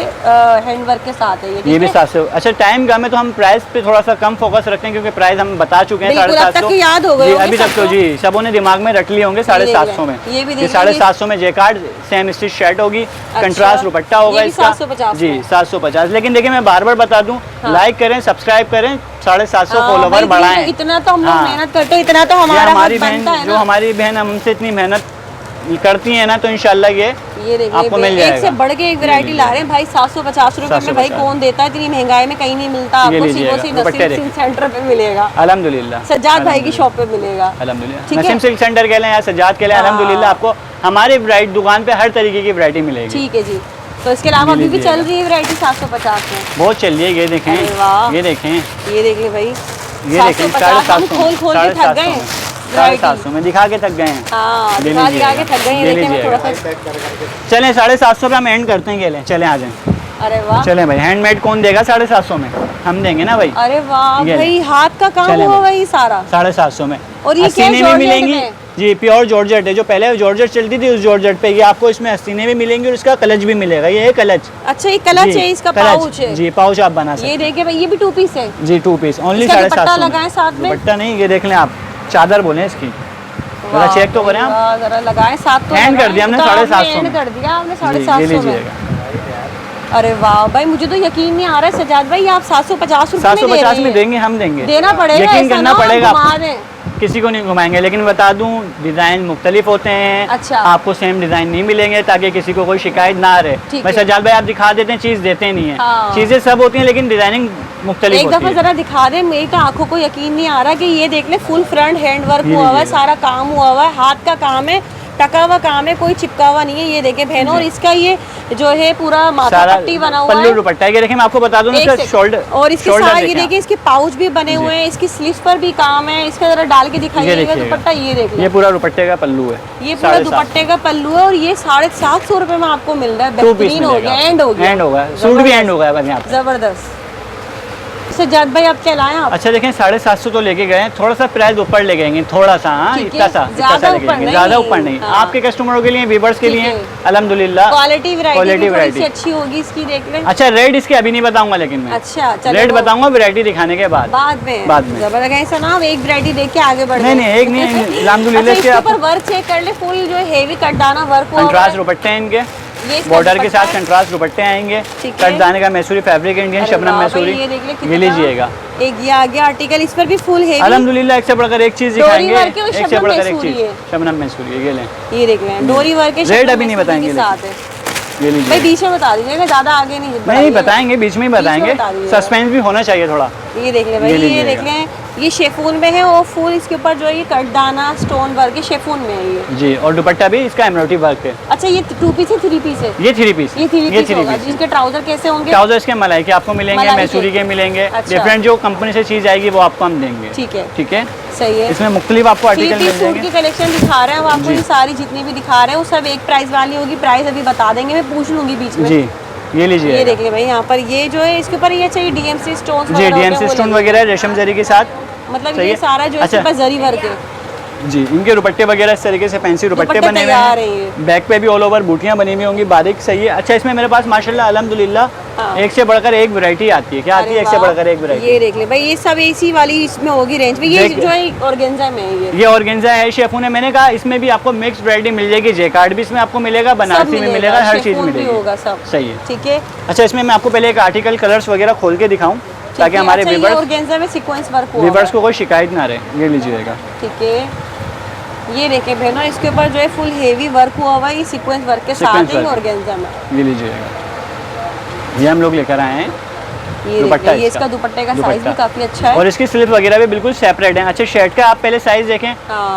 हैंड वर्क के साथ है। ये ठीक भी है? 700। अच्छा टाइम कम है तो हम प्राइस पे थोड़ा सा कम फोकस रखते हैं, क्योंकि प्राइस हम बता चुके हैं बिल्कुल, अब तक 750। के याद हो गए जी होंगे अभी तक तो सबको। जी सबों ने दिमाग में रख लिए होंगे 750 में। ये भी देख ये लेंगे। 750 में जेकार्ड सेम स्टिच शर्ट होगी, कंट्रास्ट दुपट्टा होगा ये भी इसका 750 जी में। 750। लेकिन देखिए मैं बार बार बता दूं, लाइक करें, सब्सक्राइब करें, 750 हाँ, फॉलोवर भाई, बढ़ाएं। इतना तो हम लोग हाँ। मेहनत करते हैं, इतना तो ये हमारा हमारी हक बनता बहन है जो ना। हमारी बहन हमसे इतनी मेहनत करती है ना, तो इंशाल्लाह ये देखिए आपको मिल एक जाएगा। से बढ़ के एक वैरायटी ला रहे हैं भाई। 750 रुपए में भाई 750 कौन देता है, इतनी महंगाई में कहीं नहीं मिलता ये आपको। लीजिएगा, सिर्फ दुपट्टे नसीम सिंह सेंटर पे मिलेगा, अल्हम्दुलिल्लाह सज्जाद भाई की शॉप पे मिलेगा। अल्हम्दुलिल्लाह। ठीक है? नसीम सिल्क सेंटर के लिए या सज्जाद के लिए हाँ। अल्हम्दुलिल्लाह आपको हमारे वैरायटी दुकान पे हर तरीके की वैरायटी मिलेगी। ठीक है जी। तो इसके अलावा ये अभी भी लीजिएगा। चल रही है वैरायटी 750 में। बहुत चल रही है, ये देखें, अरे वाह। ये देखें, ये देख ले भाई, ये देखें 750 हम खोल खोल के थक गए हैं। 750 में दिखा के थक गए हैं। हाँ, ले दिखा दिखा के लीजिएगा, थक गए हैं। ले देखिए मैं लीजिएगा। थोड़ा सा, चलें 750 पे हम एंड करते हैं, गेले चलें आ जाएं। अरे वाह, चलें भाई, हैंडमेड कौन देगा 750 में, हम देंगे ना भाई। अरे वाह ये भाई, हाथ का काम चलें हुआ भाई। भाई सारा। 750 में और ये क्या है, अस्सीने भी जॉर्जेट मिलेंगी में? जी, प्योर जॉर्जेट है। जो पहले जॉर्जेट चलती थी उस जॉर्जेट पे ये आपको इसमें अस्सीने भी मिलेंगी और इसका कलच भी मिलेगा। ये है कलच। अच्छा ये कलच जी, है, इसका कलच। पाउच है। जी पाउच आप बना सकते ये देखिए भाई, ये भी 2 पीस है। हैं जी, 2 पीस ओनली इसका दुपट्टा 750 लगाएं साथ में? दुपट्टा नहीं, ये देख लें आप, चादर बोले इसकी, जरा चेक तो करें आप। वाह, जरा लगाएं साथ तो Hand लगाएं। कर दिया हमने तो आपने 750 end में। कर दिया आपने जी, 750 ये में। लीजिएगा। अरे वाह भाई, मुझे तो यकीन नहीं आ रहा है सजाद भाई, आप 750 रुपए में दे 750 रहे में हैं। देंगे, हम देंगे, देना पड़ेगा, यकीन ऐसा करना ना हो पड़ेगा घुमा आपको। दें। किसी को नहीं घुमाएंगे, लेकिन बता दूं डिजाइन मुख्तलिफ होते हैं। अच्छा। आपको सेम डिजाइन नहीं मिलेंगे, ताकि किसी को कोई शिकायत ना रहे। ठीक वैसे है। सज्जाद भाई आप दिखा देते हैं, चीज देते नहीं है। हाँ। चीजें सब होती हैं लेकिन डिजाइनिंग मुख्तलिफ एक होती दफा है। जरा दिखा दे, मेरी तो आंखों को यकीन नहीं आ रहा कि ये देख ले, फुल फ्रंट हैंड वर्क ये हुआ हुआ है, लीजिएगा। सारा काम हुआ हुआ है, हाथ का काम है, टका हुआ काम है, कोई चिपका हुआ नहीं है। ये देखे बहनों, और इसका ये जो है पूरा माथा सारा पट्टी बना हुआ पल्लू है। दुपट्टा है। ये देखिए मैं आपको बता दूं ना, एक इसका सेकंड। शोल्डर और इसके शोल्डर साथ ये देखें देखिए, आप। इसके पाउच भी बने जी। हुए हैं, इसकी स्लीव्स पर भी काम है। इसका जरा डाल के ये दिखाइएगा देखिएगा। दुपट्टा, ये देख ये ले, पूरा दुपट्टे का पल्लू है, ये पूरा 750 दुपट्टे का पल्लू है, और ये 750 रुपए में आपको मिल रहा है। 2 पीस बेहतरीन हो गया, एंड हो गया, एंड होगा, सूट भी एंड होगा बस यहाँ पे। जबरदस्त। सज्जाद भाई आप क्या लाएं आप? अच्छा देखें 750 तो लेके गए हैं, थोड़ा सा प्राइस ऊपर ले गएंगे, थोड़ा सा, हाँ ठीक है, इतना सा ज्यादा लेके ऊपर जाएंगे, नहीं। ज्यादा ऊपर नहीं। हाँ। आपके कस्टमरों के लिए, व्यूवर्स के ठीक लिए है। अल्हम्दुलिल्लाह क्वालिटी वैरायटी क्वालिटी थोड़ी सी वैरायटी। अच्छी होगी इसकी, देख लें। अच्छा रेट इसके अभी नहीं बताऊंगा, लेकिन मैं अच्छा चलो, रेट वो बताऊंगा वैरायटी दिखाने के बाद। बाद में बाद में। जबरदस्त। ऐसा ना एक वैरायटी देख के आगे बढ़ नहीं, जाए। नहीं, एक नहीं, अल्हम्दुलिल्लाह अच्छा, इसके इसके आप- ऊपर वर्क चेक कर ले, फुल जो हेवी कटदाना वर्क हुआ हुआ कंट्रास्ट है। दुपट्टे हैं इनके, ये इसका बॉर्डर के दुपट्टा साथ है। कंट्रास्ट दुपट्टे आएंगे, ठीक है। कटदाने का मैसूरी फैब्रिक इंडियन अरे शबनम वाह भाई, मैसूरी, ये देख ले ये कितना। लीजिएगा। एक ये आ गया आर्टिकल, इस पर भी फुल हेवी, अल्हम्दुलिल्लाह एक से बढ़कर एक चीज डोरी दिखाएंगे, वर्क है और एक से शबनम बढ़कर एक मैसूरी चीज, है। शबनम मैसूरी, ये लें। ये देख लें, डोरी वर्क है, रेट शबनम अभी नहीं मैसूरी बताएंगे के साथ है। ये लीजिए। भाई बीच में बता दीजिएगा, ज्यादा आगे नहीं नहीं बताएंगे, बीच में ही बताएंगे, सस्पेंस भी होना चाहिए थोड़ा। ये देख ले भाई, ये देख लें, ये शेफून में है और फुल इसके ऊपर जो है ये कटदाना स्टोन वर्क, ये शेफून में है ये जी। और दुपट्टा भी इसका एम्ब्रॉयडरी वर्क है। अच्छा, ये 2 पीस है 3 पीस है? ये 3 पीस, ये 3 पीस होगा। जिसके ट्राउजर कैसे होंगे? ट्राउजर इसके मलाई के आपको मिलेंगे, मैसूरी के मिलेंगे, डिफरेंट जो कंपनी से चीज आएगी वो आपको हम देंगे। ठीक है, ठीक है, सही है। इसमें मुख्तलिफ आपको आर्टिकल मिल जाएंगे। सूट की कलेक्शन दिखा रहे हैं आपको, ये सारी जितनी भी दिखा रहे हैं वो सब एक प्राइस वाली होगी। प्राइस अभी बता देंगे, मैं पूछ लूंगी बीच में। जी, ये लीजिए। ये देख ले भाई, यहाँ पर ये जो है इसके ऊपर ये चाहिए डीएमसी स्टोन्स जी, डीएमसी स्टोन वगैरह रेशम जरी के साथ, मतलब ये सारा जो इसके पास जरी वर्क है जी। इनके दुपट्टे वगैरह इस तरीके से फैंसी दुपट्टे बने हुए हैं, बैक पे भी ऑल ओवर बूटियां बनी हुई होंगी बारीक। सही है। अच्छा, इसमें मेरे पास माशाल्लाह अल्हम्दुलिल्लाह एक से बढ़कर एक वैरायटी आती है। क्या आती है? एक से बढ़कर एक वैरायटी। ये देख ले भाई, ये सब एसी वाली इसमें होगी रेंज में। ये जो है ऑर्गेन्जा में है, ये ऑर्गेन्जा है, शेफून है। मैंने कहा इसमें भी आपको मिक्स वैरायटी मिल जाएगी, जेकार्ड भी इसमें आपको मिलेगा, बनारसी में मिलेगा, हर चीज मिलेगी। सही है। ठीक है। अच्छा, इसमें मैं आपको पहले एक आर्टिकल कलर्स वगैरह खोल के दिखाऊं ताकि हमारे व्यूअर्स को कोई शिकायत ना रहे। ये लीजिएगा। ठीक है, ये देखें बहनों, इसके ऊपर जो है फुल हेवी वर्क हुआ हुआ है, ये सीक्वेंस वर्क के साथ ही ऑर्गेन्जा में। ये लीजिएगा, ये हम लोग लेकर आए हैं। ये इसका दुपट्टे का साइज भी काफी अच्छा है और इसकी स्लीव वगैरह भी बिल्कुल सेपरेट है। अच्छा, शर्ट का आप पहले साइज देखें,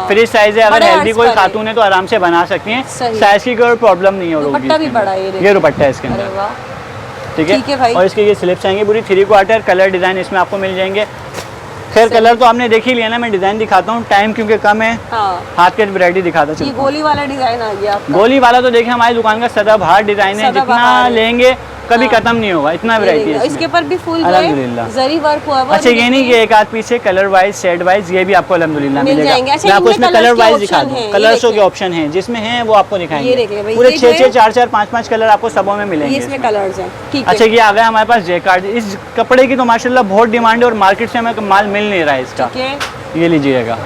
फ्री साइज है, अगर हेल्दी कोई खातून है तो आराम से बना सकती हैं, साइज की कोई प्रॉब्लम नहीं होगी। दुपट्टा भी बड़ा है, ये दुपट्टा है इसके अंदर। ठीक है। और इसके ये स्लिप्स आएंगे पूरी 3/4 कलर डिजाइन इसमें आपको मिल जाएंगे। खैर कलर तो आपने देख ही लिया ना, मैं डिजाइन दिखाता हूँ, टाइम क्योंकि कम है। हाथ के वैरायटी दिखाता हूँ। ये गोली वाला डिजाइन आ गया आपका। गोली वाला तो देखिए हमारी दुकान का सदाबहार डिजाइन है, जितना लेंगे कभी खत्म नहीं होगा, इतना वैरायटी है इसके ऊपर भी फुल अल्हम्दुलिल्लाह जरी वर्क हुआ है। अच्छा, ये नहीं कि एक आध पीस से कलर वाइज सेट वाइज ये भी आपको अल्हम्दुलिल्लाह मिलेगा। अच्छा, मैं आपको इसमें कलर वाइज दिखा दूँ, कलर्सों के ऑप्शन हैं, जिसमें हैं वो आपको दिखाएंगे। पूरे 6-6, 4-4, 5-5 कलर आपको सबों में मिलेंगे। इसमें कलर्स हैं। अच्छा, ये आ गया हमारे पास जेकार्ड। इस कपड़े की तो माशाल्लाह बहुत डिमांड है और मार्केट से हमें माल मिल नहीं रहा है इसका। ये लीजिएगा,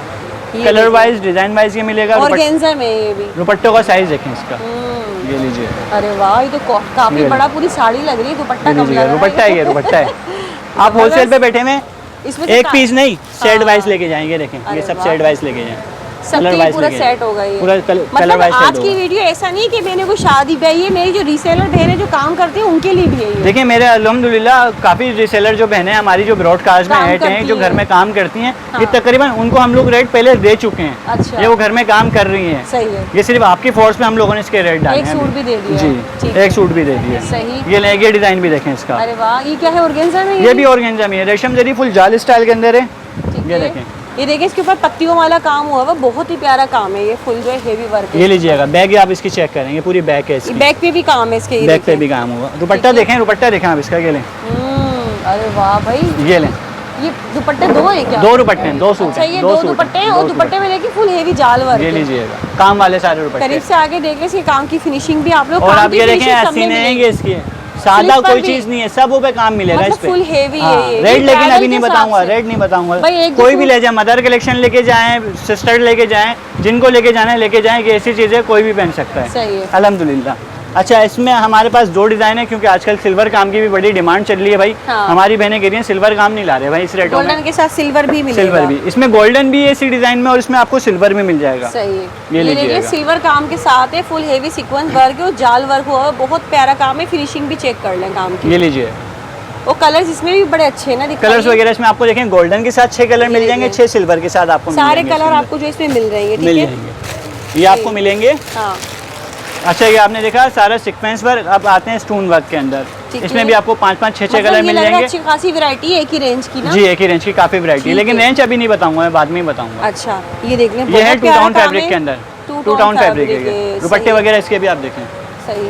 कलर वाइज डिजाइन वाइज ये मिलेगा। ऑर्गेन्जा में ये भी दुपट्टों का साइज देखें इसका, ये लीजिए। अरे वाह, ये तो काफी बड़ा, पूरी साड़ी लग रही है। दुपट्टा दुपट्टा है, ये दुपट्टा है। आप होलसेल पे बैठे में एक पीस नहीं सेट वाइज लेके जाएंगे। देखें, ये सब सेट वाइज लेके जाएं, पूरा सेट होगा ये पूरा मतलब आज की वीडियो ऐसा नहीं कि मैंने कोई शादी पे, ये मेरी जो रीसेलर बहनें जो काम करती हैं उनके लिए भी है। देखिए, मेरे अल्हम्दुलिल्लाह काफी रीसेलर जो बहनें हमारी जो ब्रॉडकास्ट में ऐड हैं, जो घर में काम करती हैं, ये तकरीबन उनको हम लोग रेट पहले दे चुके हैं। अच्छा। ये वो घर में काम कर रही हैं। सही है। ये सिर्फ आपकी फोर्स में हम लोगों ने इसके रेट डाले हैं। एक सूट भी दे दिया जी, एक सूट भी दे दिया। सही। ये लेंगे, डिजाइन भी देखें इसका। अरे वाह, ये क्या है? ऑर्गेन्जा में? ये भी ऑर्गेन्जा में है, रेशम जरी फुल जाल स्टाइल के अंदर है। ये देखें, ये देखिए इसके ऊपर पत्तियों वाला काम हुआ है, बहुत ही प्यारा काम है। ये फुल जो है हेवी वर्क है। ये लीजिएगा, बैग आप इसकी चेक करेंगे, पूरी बैग है इसकी। बैक पे भी काम है इसके, बैक पे भी काम हुआ। दुपट्टा देखें, दुपट्टा देखें आप इसका, ये लें। अरे वाह भाई, ये लें। ये दुपट्टे दो है क्या? 2 दुपट्टे हैं, 2 सूट अच्छा, ये 2 दुपट्टे हैं और दुपट्टे में देखिए फुल हेवी जाल वर्क। ये लीजिएगा, काम वाले सारे दुपट्टे। करीब से आगे देख इसके काम की फिनिशिंग भी आप लोग। और आप ये देखें, ऐसी नहीं इसकी सादा कोई चीज नहीं है, सब पे काम मिलेगा इस पे। फुल हेवी है ये। रेट लेकिन अभी नहीं बताऊंगा, रेट नहीं बताऊंगा। कोई भी ले जाए, मदर कलेक्शन लेके जाएं, सिस्टर लेके जाएं, जिनको लेके जाना है लेके जाएं, कि ऐसी चीजें कोई भी पहन सकता है। सही है, अल्हम्दुलिल्लाह। अच्छा, इसमें हमारे पास 2 डिजाइन है क्योंकि आजकल सिल्वर काम की भी बड़ी डिमांड चल रही है भाई। हमारी बहनें कह रही हैं सिल्वर काम नहीं ला रहे भाई इस रेटों में। गोल्डन के साथ सिल्वर भी मिलेगा। सिल्वर भी, इसमें गोल्डन भी है इसी डिजाइन में और इसमें आपको सिल्वर भी मिल जाएगा। सही है। ये लीजिए, सिल्वर काम के साथ है, फुल हेवी सीक्वेंस वर्क है और जाल वर्क हुआ है, बहुत प्यारा काम है। फिनिशिंग भी चेक कर लें काम की। ये लीजिए, वो कलर्स इसमें भी बड़े अच्छे हैं ना, कलर्स वगैरह इसमें आपको देखें, गोल्डन के साथ 6 कलर मिल जाएंगे, 6 सिल्वर के साथ आपको सारे कलर आपको जो इसमें मिल रहे हैं। मिल जाएंगे, ये आपको मिलेंगे। अच्छा, ये आपने देखा सारा सीक्वेंस वर्क। अब आते हैं स्टोन वर्क के अंदर, इसमें भी आपको 5-5, 6-6 कलर मिल जाएंगे। अच्छी खासी वैरायटी है, एक ही रेंज की ना? जी, एक ही रेंज की काफी वैरायटी है, लेकिन रेंज अभी नहीं बताऊंगा, मैं बाद में ही बताऊंगा। अच्छा, ये देख लें, ये है 2 टाउन फैब्रिक के अंदर, 2 टाउन फैब्रिक है। दुपट्टे वगैरह इसके भी आप देखें। सही,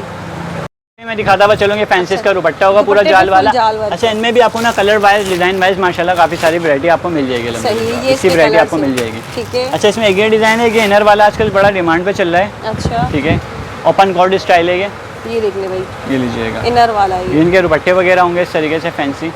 मैं दिखाता हुआ चलूंगे। फैंसी का दुपट्टा होगा पूरा जाल वाला। अच्छा, इनमें भी आपको ना कलर वाइज, डिजाइन वाइज माशाल्लाह काफी सारी वैरायटी आपको मिल जाएगी। इसी वैरायटी आपको मिल जाएगी। ठीक है। अच्छा, इसमें एक ये डिजाइन है, ये इनर वाला आजकल बड़ा डिमांड पे चल रहा है। अच्छा, ठीक है, ओपन कॉर्ड स्टाइल है ये। ये देख ले भाई, ये लीजिएगा, इनर वाला है। इनके दुपट्टे वगैरह होंगे इस तरीके से फैंसी।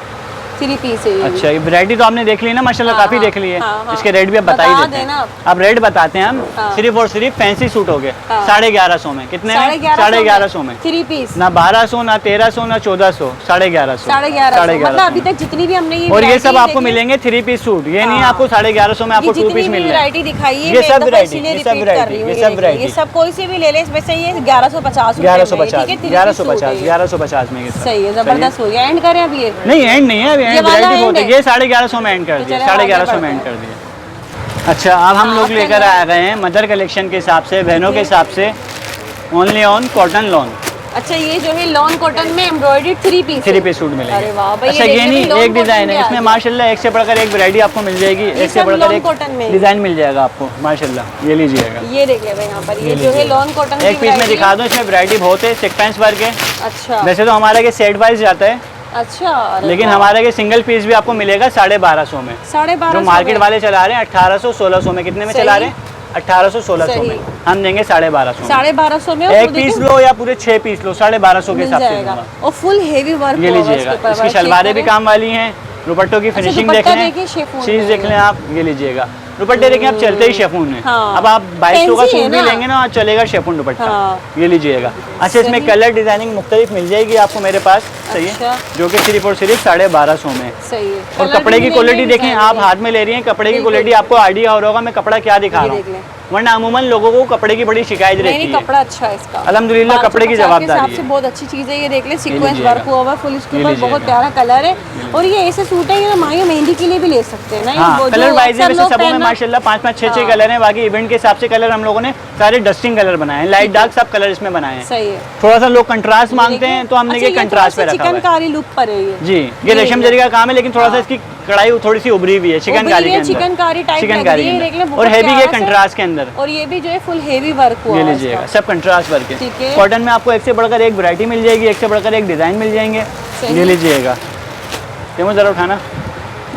3 पीस है ये भी। अच्छा, ये वैरायटी तो आपने देख ली ना माशाल्लाह, हाँ, काफी देख ली है। हाँ, हाँ। इसके रेट भी आप बता ही बता देते हैं। देना। अब रेट बताते हैं हम। हाँ। सिर्फ और सिर्फ फैंसी सूट हो गए हाँ। 1150 में। कितने में? 1150 में। 3 पीस ना 1200 ना 1300 ना 1400, 1150। 1150 मतलब अभी तक जितनी भी हमने ये और ये variety सब आपको देखी- मिलेंगे 3 पीस सूट, ये नहीं है हाँ। आपको 1150 में आपको 2 जितनी पीस भी मिल रहे वैरायटी हैं। दिखाई है ये मैं सब एक दफा variety, इसीलिए ये सब repeat कर variety, रही हूँ। ये ये सब देखिए, variety। ये सब कोई से भी ले ले, इसमें से ये 1150 1150 ठीक है, 1150 1150 में ये सब। सही है, जबरदस्त हो गया। एंड करें अब ये नहीं एंड नहीं है, अभी ये एंड वाला वैरायटी बहुत end है। है। ये 1150 में एंड कर तो दिया, चलो 1150 आगे में एंड बढ़ते कर दिया। अच्छा, अब हम हाँ, लोग अब लेकर चलो। आ गए हैं मदर कलेक्शन के हिसाब से, बहनों के हिसाब से, ओनली ऑन कॉटन लॉन। अच्छा, ये जो है लॉन कॉटन में एम्ब्रॉयडरी 3 पीस 3 पीस सूट मिलेंगे। अरे वाह भाई, अच्छा, ये ये देखिए नहीं भाई, एक long डिजाइन cotton है भी इसमें आ माशाल्लाह, एक से बढ़कर एक वैरायटी आपको मिल जाएगी, एक से सब बढ़कर long एक cotton में ही। डिजाइन मिल जाएगा आपको माशाल्लाह। ये लीजिएगा, ये देख ले भाई यहाँ पर, ये जो है लीजिएगा। लॉन कॉटन एक पीस में दिखा दूं, इसमें वैरायटी बहुत है, सिक्वेंस वर्क है। अच्छा वैसे तो हमारा के सेट वाइज जाता है, अच्छा, अरे लेकिन वाह। हमारे के सिंगल पीस भी आपको मिलेगा 1250 में। 1250 जो मार्केट वाले चला रहे हैं 1800 1600 में, कितने में सही। चला रहे हैं? 1800 1600 में। सही। हम देंगे 1250 में। 1250 में एक पीस लो या पूरे 6 पीस लो, 1250 के मिल हिसाब से जाएगा। दूंगा। और फुल हेवी वर्क ये होगा लीजिएगा, इसके ऊपर, इसकी वर्क शलवारें भी चेक काम वाली हैं, दुपट्टों की फिनिशिंग देख दुपट्टा लें, देखिए, शिफॉन चीज है देख ये। लें आप। ये लीजिएगा, दुपट्टे देखिए आप चलते ही शेफून है। हाँ। अब आप 2200 का Fancy है सूट भी ना। लेंगे ना, चलेगा शेफून दुपट्टा। हाँ। ये लीजिएगा। अच्छा, इसमें सही। कलर डिजाइनिंग मुख्तलिफ मिल जाएगी आपको मेरे पास, सही है, अच्छा। जो कि सिर्फ और सिर्फ 1250 में। सही है। और कलर कपड़े भी की क्वालिटी मिलेंगे, देखें, डिजाइन आप भी। हाथ में ले रही हैं, कपड़े की बिल्कुल। क्वालिटी आपको आइडिया हो रहा होगा मैं कपड़ा क्या दिखा ये रहा देख हूँ, लें। वरना अमूमन लोगों को कपड़े की बड़ी शिकायत नहीं रहती नहीं, है। कपड़ा अच्छा है इसका, अल्हम्दुलिल्लाह, कपड़े की 1250 के जवाबदारी हिसाब से है। बहुत अच्छी चीज़ है। ये देख ले, सीक्वेंस लीजिएगा। वर्क हुआ हुआ है फुल, इसके ये ऊपर लीजिएगा। बहुत प्यारा कलर है। और ये ऐसे सूट है, ये माहिया मेहंदी के लिए भी ले सकते हैं ना। ये हाँ, वो जो कलर वाइज है, अक्सर वैसे लोग सबों में पहनना- माशाल्लाह 5-5 6-6 हाँ। कलर हैं। बाकी इवेंट के हिसाब से कलर हम लोगों ने सारे डस्टिंग कलर बनाए हैं, लाइट डार्क सब कलर इसमें बनाए हैं। सही है। थोड़ा सा लोग कंट्रास्ट ये मांगते देखिए। हैं तो हमने अच्छा, ये कंट्रास्ट पे रखा हुआ है। चिकनकारी लुक पर है ये। जी, ये रेशम जरी का काम है, लेकिन थोड़ा सा हाँ। इसकी कढ़ाई थोड़ी सी उभरी हुई है चिकनकारी के अंदर। चिकनकारी टाइप लग चिकनकारी रही है, के देख ले, अंदर। बहुत और हैवी है प्यारा सा। कंट्रास्ट के अंदर। और ये भी जो है फुल हेवी वर्क हुआ ये है लीजिएगा, इसका। सब कंट्रास्ट वर्क है। ठीक है। कॉटन में आपको एक से बढ़कर एक वैरायटी मिल जाएगी, एक से बढ़कर एक डिजाइन मिल जाएंगे। सही। ये लीजिएगा, ये जरा उठाना,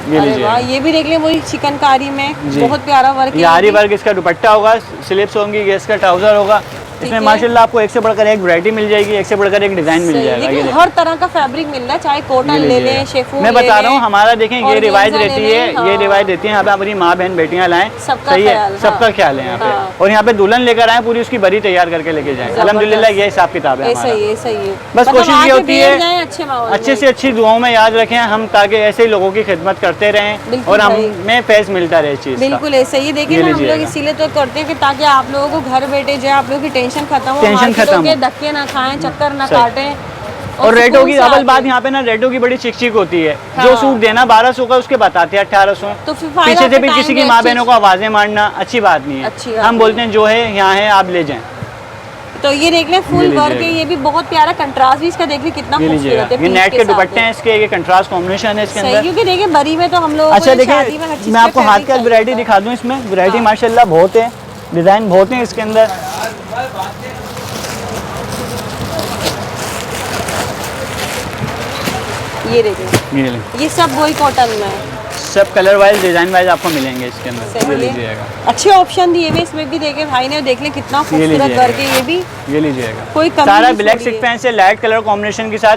ये अरे लीजिएगा। वाह, ये भी देख ले वही चिकनकारी में, जी। बहुत प्यारा वर्क है। ये आरी ये भी। वर्क इसका दुपट्टा होगा, स्लिप्स होंगी, ये इसका ट्राउजर होगा। इसमें है। माशाल्लाह आपको एक से बढ़कर एक वैरायटी मिल जाएगी, एक से बढ़कर एक डिजाइन मिल सही, जाएगा। ये देखिए, देखिए। हर तरह का फैब्रिक मिल रहा है, चाहे कॉटन ये ले लीजिएगा। लें, शेफून मैं ले बता रहा हूँ, लें, हमारा देखें ये organza रिवाज ले रहती लें, है, ये हाँ। रिवाज रहती है। यहाँ पे अपनी माँ बहन बेटियाँ लाएं, सबका सही है, ख्याल, सबका हाँ। ख्याल है यहाँ पे। हाँ। और यहाँ पे दुल्हन लेकर आए, पूरी उसकी बरी तैयार करके लेके जाएं। जबरदस्त। अल्हम्दुलिल्लाह ये हिसाब किताब है ऐसा हमारा। ही है, सही है। बस मतलब कोशिश ये आके होती बैठ है जाएं अच्छे माहौल अच्छे में। से अच्छी दुआओं में याद रखें हम, ताकि ऐसे ही लोगों की खिदमत करते रहें बिल्कुल और भाई। हमें फैस मिलता रहे इस चीज़ का। बिल्कुल ऐसे ही। देखिए ये ना, हम लोग लीजिएगा। इसीलिए तो करते हैं कि ताकि आप लोगों को घर बैठे जो है आप लोगों की टेंशन खत्म हो, टेंशन मार्केटों खत्म के हो। धक्के ना खाएं, चक्कर ना सही। काटें। और रेटों सुकून की से अवल आके- बात यहाँ पे ना, रेटों की बड़ी चिक होती है। हाँ। जो सूट देना 1200 का, उसके बताते हैं 1800। तो फिर फायदा पीछे से आपका भी time किसी की वेस्ट माँ है। बहनों को आवाजें मारना अच्छी बात नहीं है। अच्छी बात हम नहीं। बोलते हैं जो है यहाँ है, आप ले जाएं। तो ये देख ले, फुल ये वर्क है, लीजिएगा। ये भी बहुत प्यारा कंट्रास्ट भी इसका देख ले कितना ये लीजिएगा, खूबसूरत है। ये पीच नेट के साथ दुपट्टे है। हैं इसके, ये कंट्रास्ट कॉम्बिनेशन है इसके सही, अंदर। क्योंकि देखिए बरी में तो हम लोग अच्छा देखिए, मैं आपको हाथ का वैरायटी दिखा दूं, इसमें वैरायटी माशाल्लाह बहुत है, डिजाइन बहुत है इसके अंदर। ये देखिए, ये लें। ये सब वही कॉटन में है। सब कलर वाइज डिजाइन वाइज आपको मिलेंगे इसके अंदर। ये सही है। लीजिएगा, अच्छे ऑप्शन दिए हुए इसमें भी, देखे भाई ने, देख ले कितना खूबसूरत लीजिएगा। वर्क है। ये भी ये लीजिएगा। कोई कमी सारा नहीं ब्लैक छोड़ी है। सिक्वेंस से लाइट कलर कॉम्बिनेशन के साथ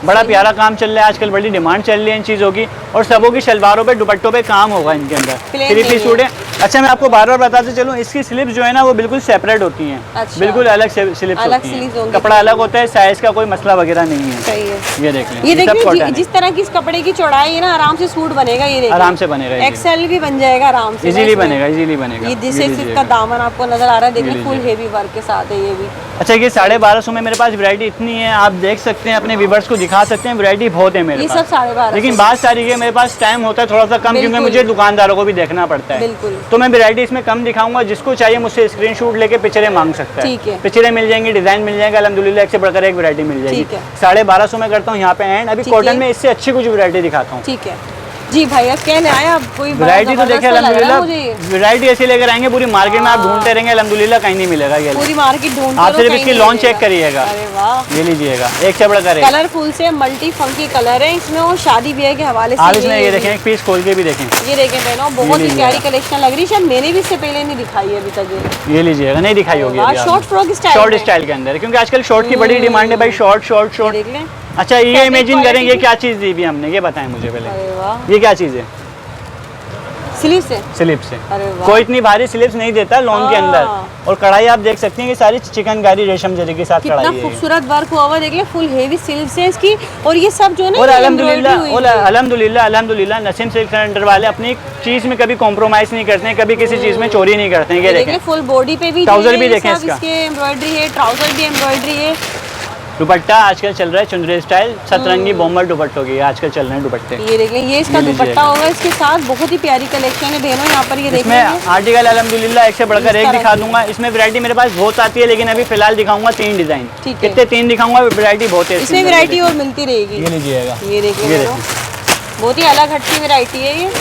बड़ा प्यारा काम चल रहा है आजकल, बड़ी डिमांड चल रही है इन चीज़ों की। और सबों की शलवारों पे दुपट्टों पे काम होगा इनके अंदर। Plain 3 नहीं पीस है। सूट है। अच्छा, मैं आपको बार बार बताते चलूँ, इसकी स्लिप्स जो है ना वो बिल्कुल सेपरेट होती हैं। अच्छा। बिल्कुल अलग स्लिप्स अलग होती स्लीव्स हैं। होंगी। कपड़ा अलग होता है, साइज का कोई मसला वगैरह नहीं है। सही है। ये देख लें, ये सब देखिए, कॉटन है। जिस तरह की इस कपड़े की चौड़ाई है ना, आराम से सूट बनेगा। ये देखिए, आराम से बनेगा, एक्सेल भी बन जाएगा आराम से। इजीली इसमें। बनेगा, इजीली बनेगा। ये जिससे इसका लीजिएगा। दामन आपको नजर आ रहा है, देखिए ये फुल लीजिए। हेवी वर्क के साथ है ये भी। अच्छा, ये 1250 में मेरे पास वैरायटी इतनी है, आप देख सकते हैं, अपने व्यूवर्स को दिखा सकते हैं, वैरायटी बहुत है मेरे ये पास। सब 1250। लेकिन बात सारी है, मेरे पास टाइम होता है थोड़ा सा कम, क्योंकि बिल्कुल। मुझे दुकानदारों को भी देखना पड़ता है। बिल्कुल। तो मैं वैरायटी इसमें कम दिखाऊंगा, जिसको चाहिए मुझसे स्क्रीनशॉट लेके पिक्चरें मांग सकता है। ठीक है। पिक्चरें मिल जाएंगी, डिजाइन मिल जाएगा, अल्हम्दुलिल्लाह एक से बढ़कर एक वैरायटी मिल जाएगी। ठीक है। 1250 में करता हूँ यहाँ पे एंड। अभी ठीक है। कॉटन में इससे अच्छी कुछ वैरायटी दिखाता हूँ। ठीक है जी भैया, क्या ले आया आप? कोई बड़ा वैरायटी तो जबरदस्त देखिए लग रहा है अल्हम्दुलिल्लाह, मुझे ये। वैरायटी ऐसी लेकर आएंगे पूरी मार्केट में, आप हाँ। ढूंढते रहेंगे, अल्हम्दुलिल्लाह कहीं नहीं मिलेगा। ये पूरी मार्केट ढूंढ आप सिर्फ इसकी लॉन्च चेक करिएगा। अरे वाह, ये लीजिएगा, एक से बढ़कर एक। कलरफुल से मल्टी फंकी कलर है इसमें, और शादी ब्याह के हवाले से आप इसमें ये देखें, एक पीस खोल के भी देखें। ये देखें बहनों, बहुत ही लीजिएगा। प्यारी कलेक्शन लग रही है। शायद मैंने भी इससे पहले नहीं दिखाई है अभी तक ये लीजिएगा, नहीं दिखाई होगी अभी short frock style short style के अंदर, क्योंकि आजकल शॉर्ट की बड़ी डिमांड है भाई। शॉर्ट शॉर्ट शॉर्ट देख लें। अच्छा ये Fabric इमेजिन quality करें ये भी- क्या चीज़ दी भी हमने, ये बताएं मुझे पहले, अरे वाह, ये क्या चीज़ है? स्लीव से। स्लिप से। अरे वाह, कोई इतनी भारी स्लिप्स नहीं देता लॉन के अंदर। हाँ। और कढ़ाई आप देख सकती हैं कि सारी चिकनकारी रेशम जरी के साथ कितना कढ़ाई है ये। खूबसूरत वर्क हुआ हुआ, देख ले फुल हेवी सिल्क से इसकी। और ये सब जो है ना और ये अल्हम्दुलिल्लाह embroidery हुई है। अल्हम्दुलिल्लाह नसीम सिल्क सेंटर वाले अपनी चीज़ में कभी कॉम्प्रोमाइज़ नहीं करते हैं, कभी किसी चीज़ में चोरी नहीं करते हैं। ये देख ले देखें फुल बॉडी पे भी ट्राउजर जो भी है देखें सब इसका। इसके एम्ब्रॉयडरी है, ट्राउजर भी एम्ब्रॉयडरी है। दुपट्टा आजकल चल रहा है चुनरी स्टाइल, सतरंगी बॉम्बर दुपट्टों की आजकल चल रहे हैं दुपट्टे। ये देख लें, ये इसका ये लीजिएगा। दुपट्टा होगा इसके साथ, बहुत ही प्यारी कलेक्शन है बहनों। यहाँ पर ये देख इसमें लेंगे, आर्टिकल अल्हम्दुलिल्लाह एक से बढ़कर इस एक तरह दिखा की। दूंगा। इसमें वैरायटी मेरे पास बहुत आती है, लेकिन अभी फिलहाल दिखाऊंगा 3 डिज़ाइन। ठीक है। कितने 3 दिखाऊंगा, वैरायटी बहुत है इसमें वैरायटी और मिलती रहेगी। ये लीजिएगा, ये देख ये लें, देखिए। बहुत ही अलग हटकी वैरायटी है ये।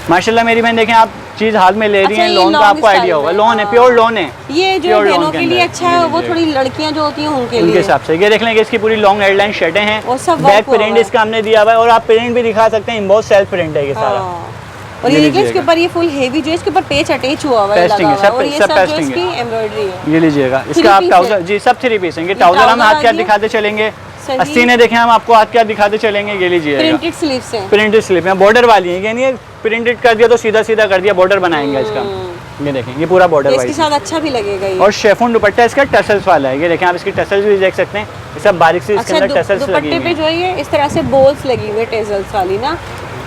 माशाल्लाह मेरी बहन देखें, आप चीज़ हाथ में ले रही अच्छा, हैं, ये लोन का long आपको आइडिया style होगा। में, लोन है, हाँ। प्योर लोन है। ये जो Pure बहनों long के के लिए अंदर, अच्छा है, ये वो लीजिएगा। थोड़ी लड़कियां जो होती हैं उनके उनके लिए। हिसाब से ये देख लेंगे, इसकी पूरी लॉन्ग हेडलाइन शर्टें हैं, और सब बैक work हुआ प्रिंट हुआ है। इसका हमने दिया हुआ है। और आप प्रिंट भी दिखा सकते हैं, बहुत सेल्फ प्रिंट है ये सारा। हाँ। और ये ये देख लें, इसके लीजिएगा। ऊपर ये फुल हेवी जो है, इसके ऊपर पेच अटैच हुआ हुआ है, पेस्टिंग लगा है, हुआ है। सब- और ये सब सब जो पेस्टिंग है। इसकी एम्ब्रॉयडरी है। ये लीजिएगा, Three इसका आप piece ट्राउजर है। जी सब 3 पीस हैं। ये ये ट्राउजर हम trouser हाथ आ क्या गया। दिखाते चलेंगे, सही। 80 ने देखे हम आपको हाथ क्या दिखाते चलेंगे। ये लीजिएगा, प्रिंटेड स्लीव से। प्रिंटेड स्लिप है, बॉर्डर वाली है, यानी ये प्रिंटेड कर दिया तो सीधा सीधा कर दिया, बॉर्डर बनाएंगे इसका। ये देखें, ये पूरा बॉर्डर इसके वाइज साथ अच्छा भी लगेगा ये। और शेफोन दुपट्टा इसका टसल्स वाला है। ये देखें, आप इसकी टसल्स भी देख सकते हैं, ये सब बारीक से इसके अच्छा, अंदर टसल्स लगी दुपट्टे हुई पे हैं। जो है ये इस तरह से बोल्स लगी हुई है, टेजल्स वाली ना,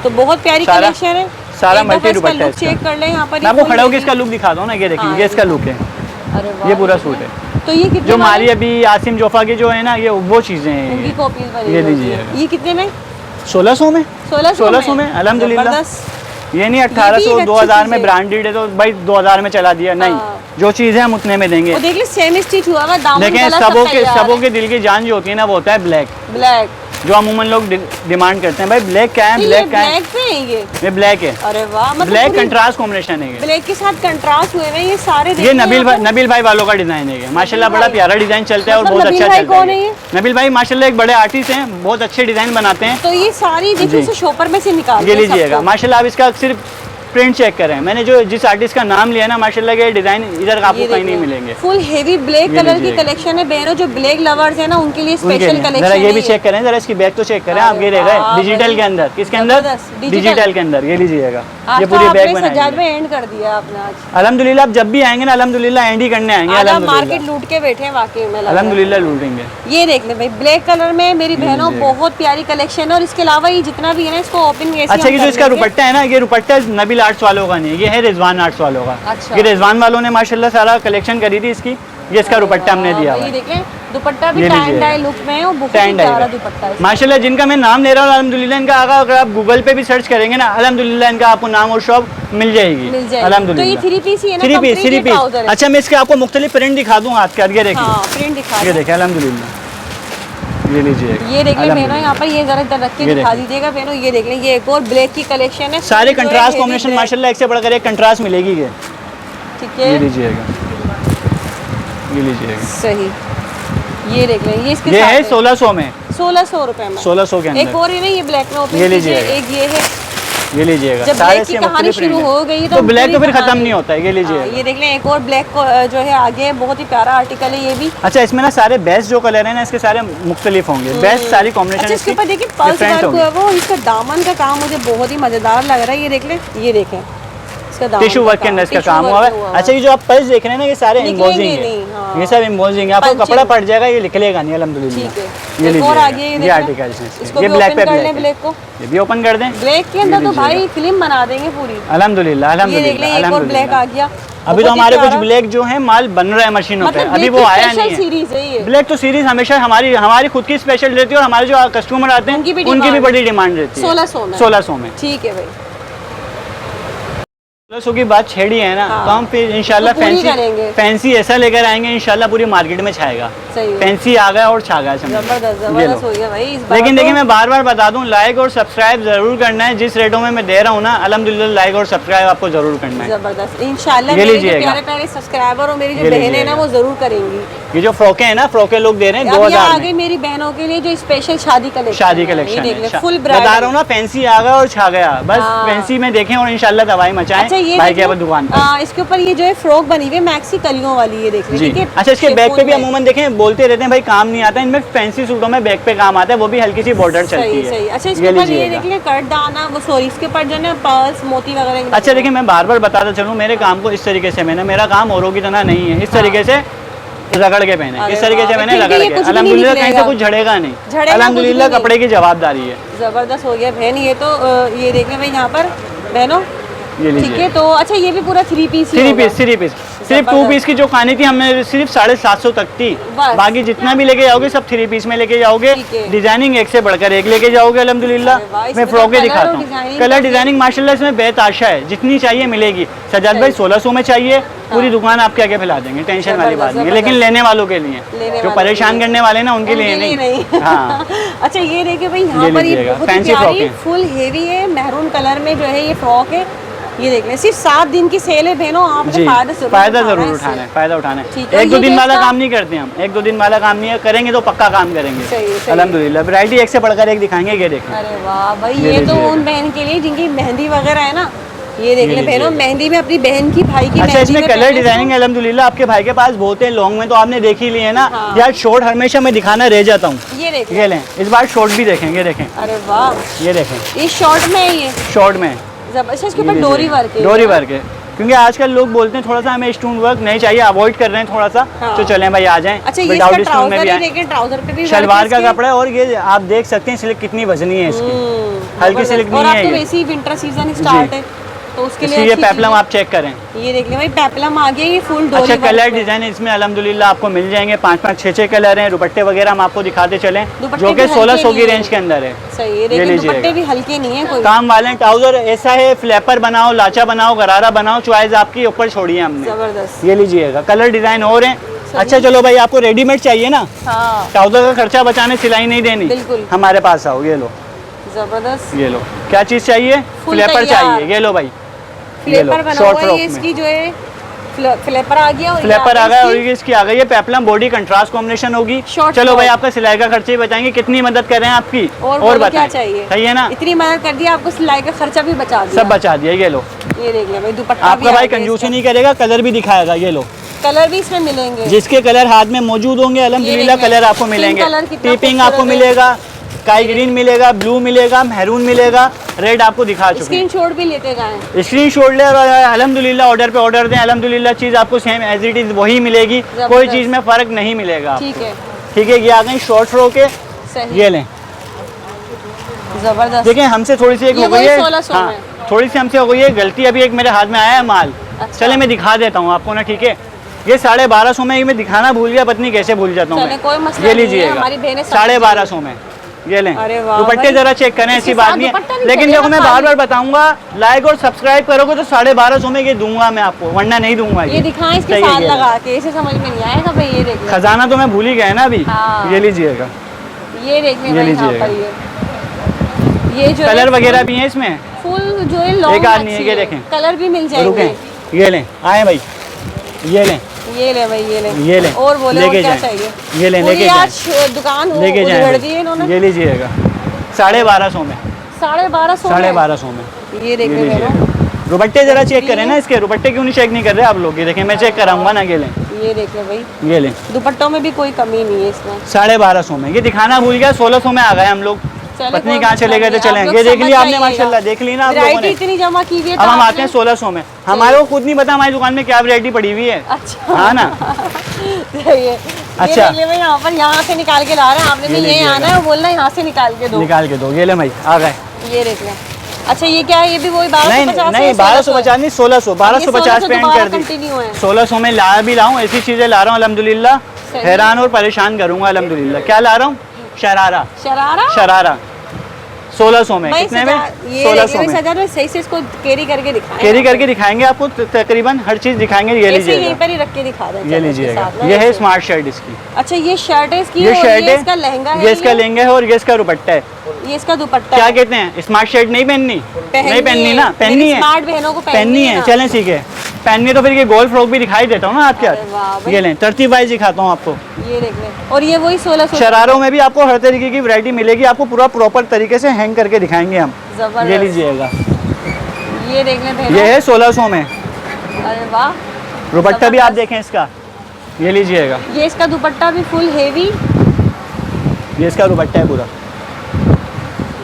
तो बहुत प्यारी सारा- कलेक्शन है। सारा एक दफा मल्टी इसका दुपट्टा है लुक चेक इसका। कर ले यहाँ पर। मैं आपको full खड़ा होकर heavy- इसका लुक दिखा दूँ ना, ये देखें, हाँ, ये इसका लुक है। अरे वाह, ये पूरा देख सूट ले। है। तो ये कितने जो वाले? हमारी अभी आसिम जोफा की जो है ना, ये वो चीज़ें हैं उनकी ये। कॉपीज बनी ये हुई लीजिएगा। हैं। ये कितने में? 1600 में 1600 में अल्हम्दुलिल्लाह। जबरदस्त। ये नहीं ये 1800 भी एक 2000 अच्छी में चीज़ है। ब्रांडेड है तो भाई 2000 में चला दिया, नहीं। हाँ। जो चीज़ है हम उतने में देंगे। वो देख ले, सेम स्टिच हुआ हुआ, दामन लेकिन गला सब सबों के तैयार सबों है। के दिल की जान जो होती है ना, वो होता है ब्लैक। ब्लैक, जो अमूमन लोग डिमांड करते हैं, भाई ब्लैक क्या है, ये ब्लैक क्या है, ब्लैक पे है ये। ये ब्लैक है। अरे वाह, मतलब ब्लैक पूरी कंट्रास्ट कॉम्बिनेशन है ये। ब्लैक के साथ कंट्रास्ट हुए हुए हैं ये सारे। ये देखिए यहाँ पर। नबील भाई वालों का डिजाइन है ये, माशाल्लाह बड़ा भाई। प्यारा डिजाइन चलता है और मतलब बहुत नबील अच्छा भाई चलता कौन है है ये। ये? नबील भाई माशाल्लाह एक बड़े आर्टिस्ट हैं, बहुत अच्छे डिजाइन बनाते हैं। तो ये सारी देखिए जी। उसे शॉपर में से निकाल ये लीजिएगा, माशाल्लाह आप इसका सिर्फ प्रिंट चेक करें। मैंने जो जिस आर्टिस्ट का नाम लिया ना, माशाल्लाह के डिजाइन इधर आपको कहीं नहीं मिलेंगे। फुल हेवी ब्लैक ये कलर की लीजिएगा। कलेक्शन है बहनों, जो ब्लैक लवर्स है ना उनके लिए उनके स्पेशल लिए कलेक्शन जरा है ये भी चेक करें, जरा इसकी बैग तो चेक करें आप। ये अरे रहेगा वाह डिजिटल भाई। के अंदर, किसके अंदर, जबरदस्त, डिजिटल के अंदर। ये लीजिएगा, आज ये तो पूरी बैग आपने बनाएंगे। सज्जाद में एंड कर दिया आपने आज। अल्हम्दुलिल्लाह, आप जब भी आएंगे ना अल्हम्दुलिल्लाह एंड ही करने आएंगे। आज आप मार्केट अल्हम्दुलिल्लाह लूट के बैठे हैं वाकई में लग रहा है। अल्हम्दुलिल्लाह लूटेंगे। ये देख ले भाई, ब्लैक कलर में मेरी बहनों लीजिएगा। बहुत प्यारी कलेक्शन है। और इसके अलावा ये जितना भी है ना, इसको ओपन कैसे अच्छा, हम ये जो कर इसका लेंगे? दुपट्टा है ना, ये दुपट्टा नबील आर्ट्स वालों का नहीं है, ये है रिजवान आर्ट्स वालों का। अच्छा। ये रिजवान वालों ने माशाल्लाह सारा कलेक्शन करी थी इसकी। ये इसका दुपट्टा हमने दिया हुआ ये है। देख ले, दुपट्टा भी ये टाइन लीजिएगा। डाई लुक में है और बहुत ही टैन प्यारा डाई दुपट्टा है। माशाल्लाह, जिनका मैं नाम ले रहा हूँ अल्हम्दुलिल्लाह, इनका अगर आप गूगल पे भी सर्च करेंगे ना, अल्हम्दुलिल्लाह इनका आपको नाम और शॉप मिल जाएगी। मिल जाएगी। अल्हम्दुलिल्लाह। तो ये 3 पीस ही है ना, थ्री complete पीस ये trouser है। अच्छा, मैं इसके आपको मुख्तलिफ प्रिंट दिखा दूँ हाथ का। ये देखिए, हाँ, प्रिंट दिखा ये दे। देखिए अल्हम्दुलिल्लाह। ये लीजिए, ये देख ले बहनों, यहाँ पर ये जरा इधर रख के ये दिखा देखिए। दीजिएगा बहनों। ये देख ले, ये एक और ब्लैक की कलेक्शन है। सारे जो है कंट्रास्ट heavy कॉम्बिनेशन black। माशाल्लाह एक से बढ़कर एक कंट्रास्ट मिलेगी। ये ठीक है, लीजिएगा, ये लीजिएगा। सही। ये देख लें, ये इसके ये साथ है 1600 में, 1600 रुपए में। 1600 के एक अंदर। और है ना, ये ब्लैक में ओपन ये कीजिए, लीजिएगा। एक ये है। ये लीजिएगा, जब सारे ब्लैक की इसके कहानी मुख्तलिफ शुरू print हो हैं। गई तो ब्लैक तो पूरी फिर खत्म कहानी- नहीं होता है। ये हाँ, लीजिएगा। ये देख लें, एक और ब्लैक जो है आगे, बहुत ही प्यारा आर्टिकल है ये भी। अच्छा, इसमें ना सारे बेस्ट जो कलर है ना, इसके सारे मुख्तलिफ होंगे। बेस्ट सारी कॉम्बिनेशन अच्छा, इसके ऊपर देखिए पल्स वर्क हुआ है, वो इसका दामन का काम मुझे बहुत ही मजेदार लग रहा है। ये देख लें, ये देखें इसका दामन टिश्यू का वर्क के अंदर इसका टिश्यू काम वर्क हुआ है। अच्छा, ये जो आप पर्स देख रहे हैं ना, ये सारे निकलेंगे एम्बोजिंग नहीं, है। हाँ। ये सब एम्बोजिंग है, आपको Punching। कपड़ा पड़ जाएगा, ये निकलेगा नहीं अल्हम्दुलिल्लाह। ठीक है, ये एक और लीजिएगा, आगे ये देख लें। आर्टिकल्स हैं इसको इसके। भी ये ब्लैक ओपन पे कर लें, ब्लैक है। ब्लैक को। ये भी ओपन कर दें। ब्लैक के अंदर तो लीजिएगा। भाई फिल्म बना देंगे पूरी। अल्हम्दुलिल्लाह ये देख लें, अल्हम्दुलिल्लाह एक और ब्लैक आ अल्हम्दुलिल्लाह। गया। अभी तो बहुत ही हमारे कुछ प्यारा। ब्लैक जो है माल बन रहा है मशीनों पे, मतलब अभी ब्लैक वो की आया स्पेशल नहीं है। सीरीज है ये। ब्लैक तो सीरीज हमेशा हमारी खुद की स्पेशल रहती है, और हमारे जो कस्टमर आते हैं उनकी भी उनकी भी डिमांड। बड़ी डिमांड रहती है। 1600 में। 1600 में। ठीक है भाई, 1600 की बात छेड़ी है ना, हाँ। तो हम फिर इंशाल्लाह तो पूरी करेंगे। फैंसी ऐसा लेकर आएंगे इंशाल्लाह, पूरी मार्केट में छाएगा। सही है। फैंसी आ गया और छा गया समझ लो। जबरदस्त ये जबरदस्त लो। हो गया भाई इस बार। लेकिन तो देखिए, मैं बार बार बता दूं, लाइक और सब्सक्राइब जरूर करना है। जिस रेटों में मैं दे रहा हूँ ना, अल्हम्दुलिल्लाह लाइक और सब्सक्राइब आपको जरूर करना है। जबरदस्त, इंशाल्लाह ये मेरे जो लीजिएगा। प्यारे प्यारे सब्सक्राइबर और मेरी जो ये बहनें हैं लीजिएगा। ना, वो जरूर करेंगी। ये जो फ्रॉकें हैं ना, फ्रॉकें लोग दे रहे हैं अब ये 2000 आगे में। मेरी बहनों के लिए जो स्पेशल शादी कलेक्शन शादी कलेक्शन है। फुल बता रहा हूँ ना, फैंसी आ गया और छा गया। बस हाँ। फैंसी में देखें और इंशाल्लाह दवाई मचाएं। अच्छा, ये भाई के देखिए, अब दुकान पर। इसके ऊपर ये जो है फ्रॉक बनी हुई है मैक्सी कलियों वाली, ये देख जी। लीजिए। अच्छा, इसके बैक पे भी अमूमन देखें बोलते रहते हैं भाई काम नहीं आता, इनमें फैंसी सूटों में बैक पे काम आता है, वो भी हल्की सी बॉर्डर चलती है। सही। अच्छा इसके ऊपर ये देखिए कट दाना, वो सॉरी इसके ऊपर जो है ना पर्ल्स मोती वगैरह। अच्छा देखिए मैं बार बार बताता चलूँ, मेरे काम को इस तरीके से मैंने, मेरा काम औरों की तरह नहीं है, इस तरीके से रगड़ के पहने, इस तरीके से मैंने रगड़ के, अल्हम्दुलिल्लाह कहीं से कुछ झड़ेगा नहीं, अल्हम्दुलिल्लाह कपड़े की जवाबदारी है। जबरदस्त हो गया बहन। ये तो ये देखें भाई यहाँ पर बहनों, ये ठीक है। तो अच्छा ये भी पूरा 3 पीस, सिर्फ 2 पीस की जो कहानी थी हमने सिर्फ 750 तक थी, बाकी जितना भी लेके जाओगे सब 3 पीस में लेके जाओगे। डिजाइनिंग एक से बढ़कर एक लेके जाओगे अल्हम्दुलिल्लाह। मैं फ्रॉके दिखाता हूँ, कलर डिजाइनिंग माशाल्लाह इसमें बेताशा है, जितनी चाहिए मिलेगी। सजाद भाई 1600 में चाहिए, पूरी दुकान आपके आगे फैला देंगे, टेंशन वाली बात नहीं है, लेकिन लेने वालों के लिए, जो परेशान करने वाले ना उनके लिए नहीं। हाँ अच्छा ये देखिए भाई यहाँ पर ये बहुत प्यारी फुल हेवी है, मैरून कलर में जो है ये फ्रॉक है। ये देख लें, सिर्फ 7 दिन की सेल है बहनों, आप फायदा जरूर उठाना है, फायदा उठाना है। 1-2 दिन वाला काम नहीं करते हम, 1-2 दिन वाला काम नहीं है, करेंगे तो पक्का काम करेंगे अल्हम्दुलिल्लाह। वैरायटी एक से बढ़कर एक दिखाएंगे, ये देखें। अरे वाह भाई, ये तो उन बहन के लिए जिनकी मेहंदी वगैरह है ना, ये देख ले बहनों, मेहंदी में अपनी बहन की, भाई की। अच्छा इसमें कलर डिजाइनिंग अल्हम्दुलिल्लाह आपके भाई के पास बहुत है, लॉन्ग में तो आपने देख ही लिए ना। यार शॉर्ट हमेशा मैं दिखाना रह जाता हूँ, ये लें, इस बार शॉर्ट भी देखेंगे, देखें। अरे वाह, ये देखें, ये शॉर्ट में है, ये शॉर्ट में जबरदस्त। इसके ऊपर डोरी वर्क है, डोरी वर्क है, क्योंकि आजकल लोग बोलते हैं थोड़ा सा हमें स्टोन वर्क नहीं चाहिए, अवॉइड कर रहे हैं थोड़ा सा। तो चलें भाई आ जाएं। अच्छा ये इसका ट्राउजर है, देखिए ट्राउजर पे भी शलवार का कपड़ा है, और ये आप देख सकते हैं सिल्क कितनी वजनी है इसकी, हल्की सिल्क नहीं है। और अब तो वैसे ही विंटर सीजन स्टार्ट है, तो उसके लिए ये पेप्लम आप चेक करें, ये देख लें भाई पेप्लम आ गया, ये फुल डोरी। अच्छा कलर डिजाइन इसमें अल्हम्दुलिल्लाह आपको मिल जाएंगे, 5-5, 6-6 कलर हैं। दुपट्टे वगैरह हम आपको दिखाते चलें, जो कि 1600 की रेंज के अंदर है। सही है, लेकिन दुपट्टे भी हल्के नहीं है कोई। काम वाले ट्राउजर ऐसा है, फ्लैपर बनाओ, लाचा बनाओ, गरारा बनाओ, चॉइस आपकी, ऊपर छोड़िए हमने। जबरदस्त, ये लीजिएगा, कलर डिजाइन और है। अच्छा चलो भाई आपको रेडीमेड चाहिए ना, ट्राउजर का खर्चा बचाने, सिलाई नहीं देनी, बिल्कुल हमारे पास आओ, ये लो। जबरदस्त, ये लो, क्या चीज चाहिए? फ्लैपर चाहिए, ये लो भाई, फ्लेपर बना हुआ है, इसकी जो है फ्लेपर आ गया, और फ्लेपर आ गया, और इसकी आ गई है पेप्लम बॉडी कंट्रास्ट कॉम्बिनेशन होगी। चलो भाई आपका सिलाई का खर्चा ही बताएंगे, कितनी मदद कर रहे हैं आपकी, और बताएं, चाहिए सही है ना? इतनी मदद कर दिया, आपको सिलाई का खर्चा भी बचा दिया, सब बचा दिया। ये लो, ये देख ले भाई, दुपट्टा आपका भाई कंजूसी नहीं करेगा, कलर भी दिखाएगा। ये लो, कलर भी इसमें मिलेंगे, जिसके कलर हाथ में मौजूद होंगे अल्हम्दुलिल्लाह कलर आपको मिलेंगे। टीपिंग आपको मिलेगा, स्काई ग्रीन मिलेगा, ब्लू मिलेगा, मैरून मिलेगा, रेड आपको दिखा चुके हैं। स्क्रीनशॉट भी लेते जाएं, स्क्रीनशॉट ले, अल्हम्दुलिल्लाह ऑर्डर पे ऑर्डर दें, अल्हम्दुलिल्लाह चीज़ आपको सेम एज इट इज़ वही मिलेगी, कोई चीज़ में फ़र्क नहीं मिलेगा। ठीक है, ये आ गई शॉर्ट फ्रॉक के, ये लें। जबरदस्त, देखिए हमसे थोड़ी सी एक हो गई है, हाँ थोड़ी सी हमसे हो गई है गलती, अभी एक मेरे हाथ में आया है माल। चले मैं दिखा देता हूँ आपको ना, ठीक है। ये 1250 में, मैं दिखाना भूल गया, पत्नी कैसे भूल जाता हूँ मैं। ये लीजिएगा 1250 में, ये लें। दुपट्टे जरा चेक करें, ऐसी बात नहीं है, लेकिन देखो मैं बार बार बताऊंगा, लाइक और सब्सक्राइब करोगे तो 1250 में ये दूंगा मैं आपको, वरना नहीं दूंगा। ये दिखाएं इसके साथ लगा के, इसे समझ में नहीं आएगा भाई। ये देखिए खजाना तो मैं भूल ही गया ना अभी। ये लीजिएगा, ये देखिए, ये लीजिएगा, ये जो कलर वगैरह भी है इसमें, फुल जो है लॉन्ग, एक आदमी है, ये देखें कलर भी मिल जाएंगे। ये लें, आए भाई, ये लें, ये ले भाई, ये ले, और बोले और क्या चाहिए? ये ले, लेके जाए, दुकान लेके जाए, ये लीजिएगा 1250 में, 1250 में। ये देखिए, दुपट्टे जरा चेक करें ना इसके, दुपट्टे क्यों नहीं चेक नहीं कर रहे आप लोग? ये देखें, मैं चेक कराऊंगा ना, ये लें, ये देख ले भाई, ये लें, दुपट्टों में भी कोई कमी नहीं है इसमें। 1250 में, ये दिखाना भूल गया, 1600 में आ गए हम लोग, पत्नी कहाँ चले गए थे। चलें, ये देख लिया आपने, माशाल्लाह देख ली ना आप लोगों ने, इतनी जमा की हुई है। अब हम आते हैं 1600 में, हमारे को खुद नहीं पता हमारी दुकान में क्या वैरायटी पड़ी हुई है। अच्छा, हाँ ना। अच्छा यहाँ पर, यहाँ से निकाल के ला रहे हैं आपने, भी यही आना है, बोलना यहाँ से निकाल के दो, ये ले भाई, आ गए, ये देख लें। अच्छा ये क्या है? ये भी वही 1250? नहीं 1250 नहीं, 1600, 1250 पेंट कर दी, 1600 में ला भी लाऊं, ऐसी चीजें ला रहा हूँ अल्हम्दुलिल्लाह, हैरान और परेशान करूंगा अल्हम्दुलिल्लाह। क्या ला रहा हूँ? शरारा, शरारा 1600 में, कितने में? 1600 में। सही से इसको कैरी करके दिखाएंगे आपको, तकरीबन हर चीज दिखाएंगे। ये लीजिए, यहीं पर ही रख के दिखा दें, ये लीजिएगा, ये है स्मार्ट शर्ट इसकी। अच्छा ये शर्ट है इसकी, ये शर्ट है, इसका लहंगा है, ये इसका लहंगा है, और ये इसका दुपट्टा है, ये इसका दुपट्टा। क्या कहते हैं, स्मार्ट शर्ट नहीं पहननी, नहीं पहननी ना, पहननी है, स्मार्ट बहनों को पहननी है। चलें सीखे, पहननी तो फिर ये गोल फ्रॉक भी दिखाई देता हूँ ना आपके हाथ। ये लें, तरतीब वाइज दिखाता हूँ आपको, ये देख लें। और ये वही 1600। शरारों में भी आपको हर तरीके की वैरायटी मिलेगी, आपको पूरा प्रॉपर तरीके से हैंग करके दिखाएंगे हम। ये लीजिएगा, ये देख लें, ये है 1600 में। अरे वाह, दुपट्टा भी आप देखें इसका, ये लीजिएगा, ये इसका दुपट्टा भी फुल हेवी, ये इसका दुपट्टा है पूरा।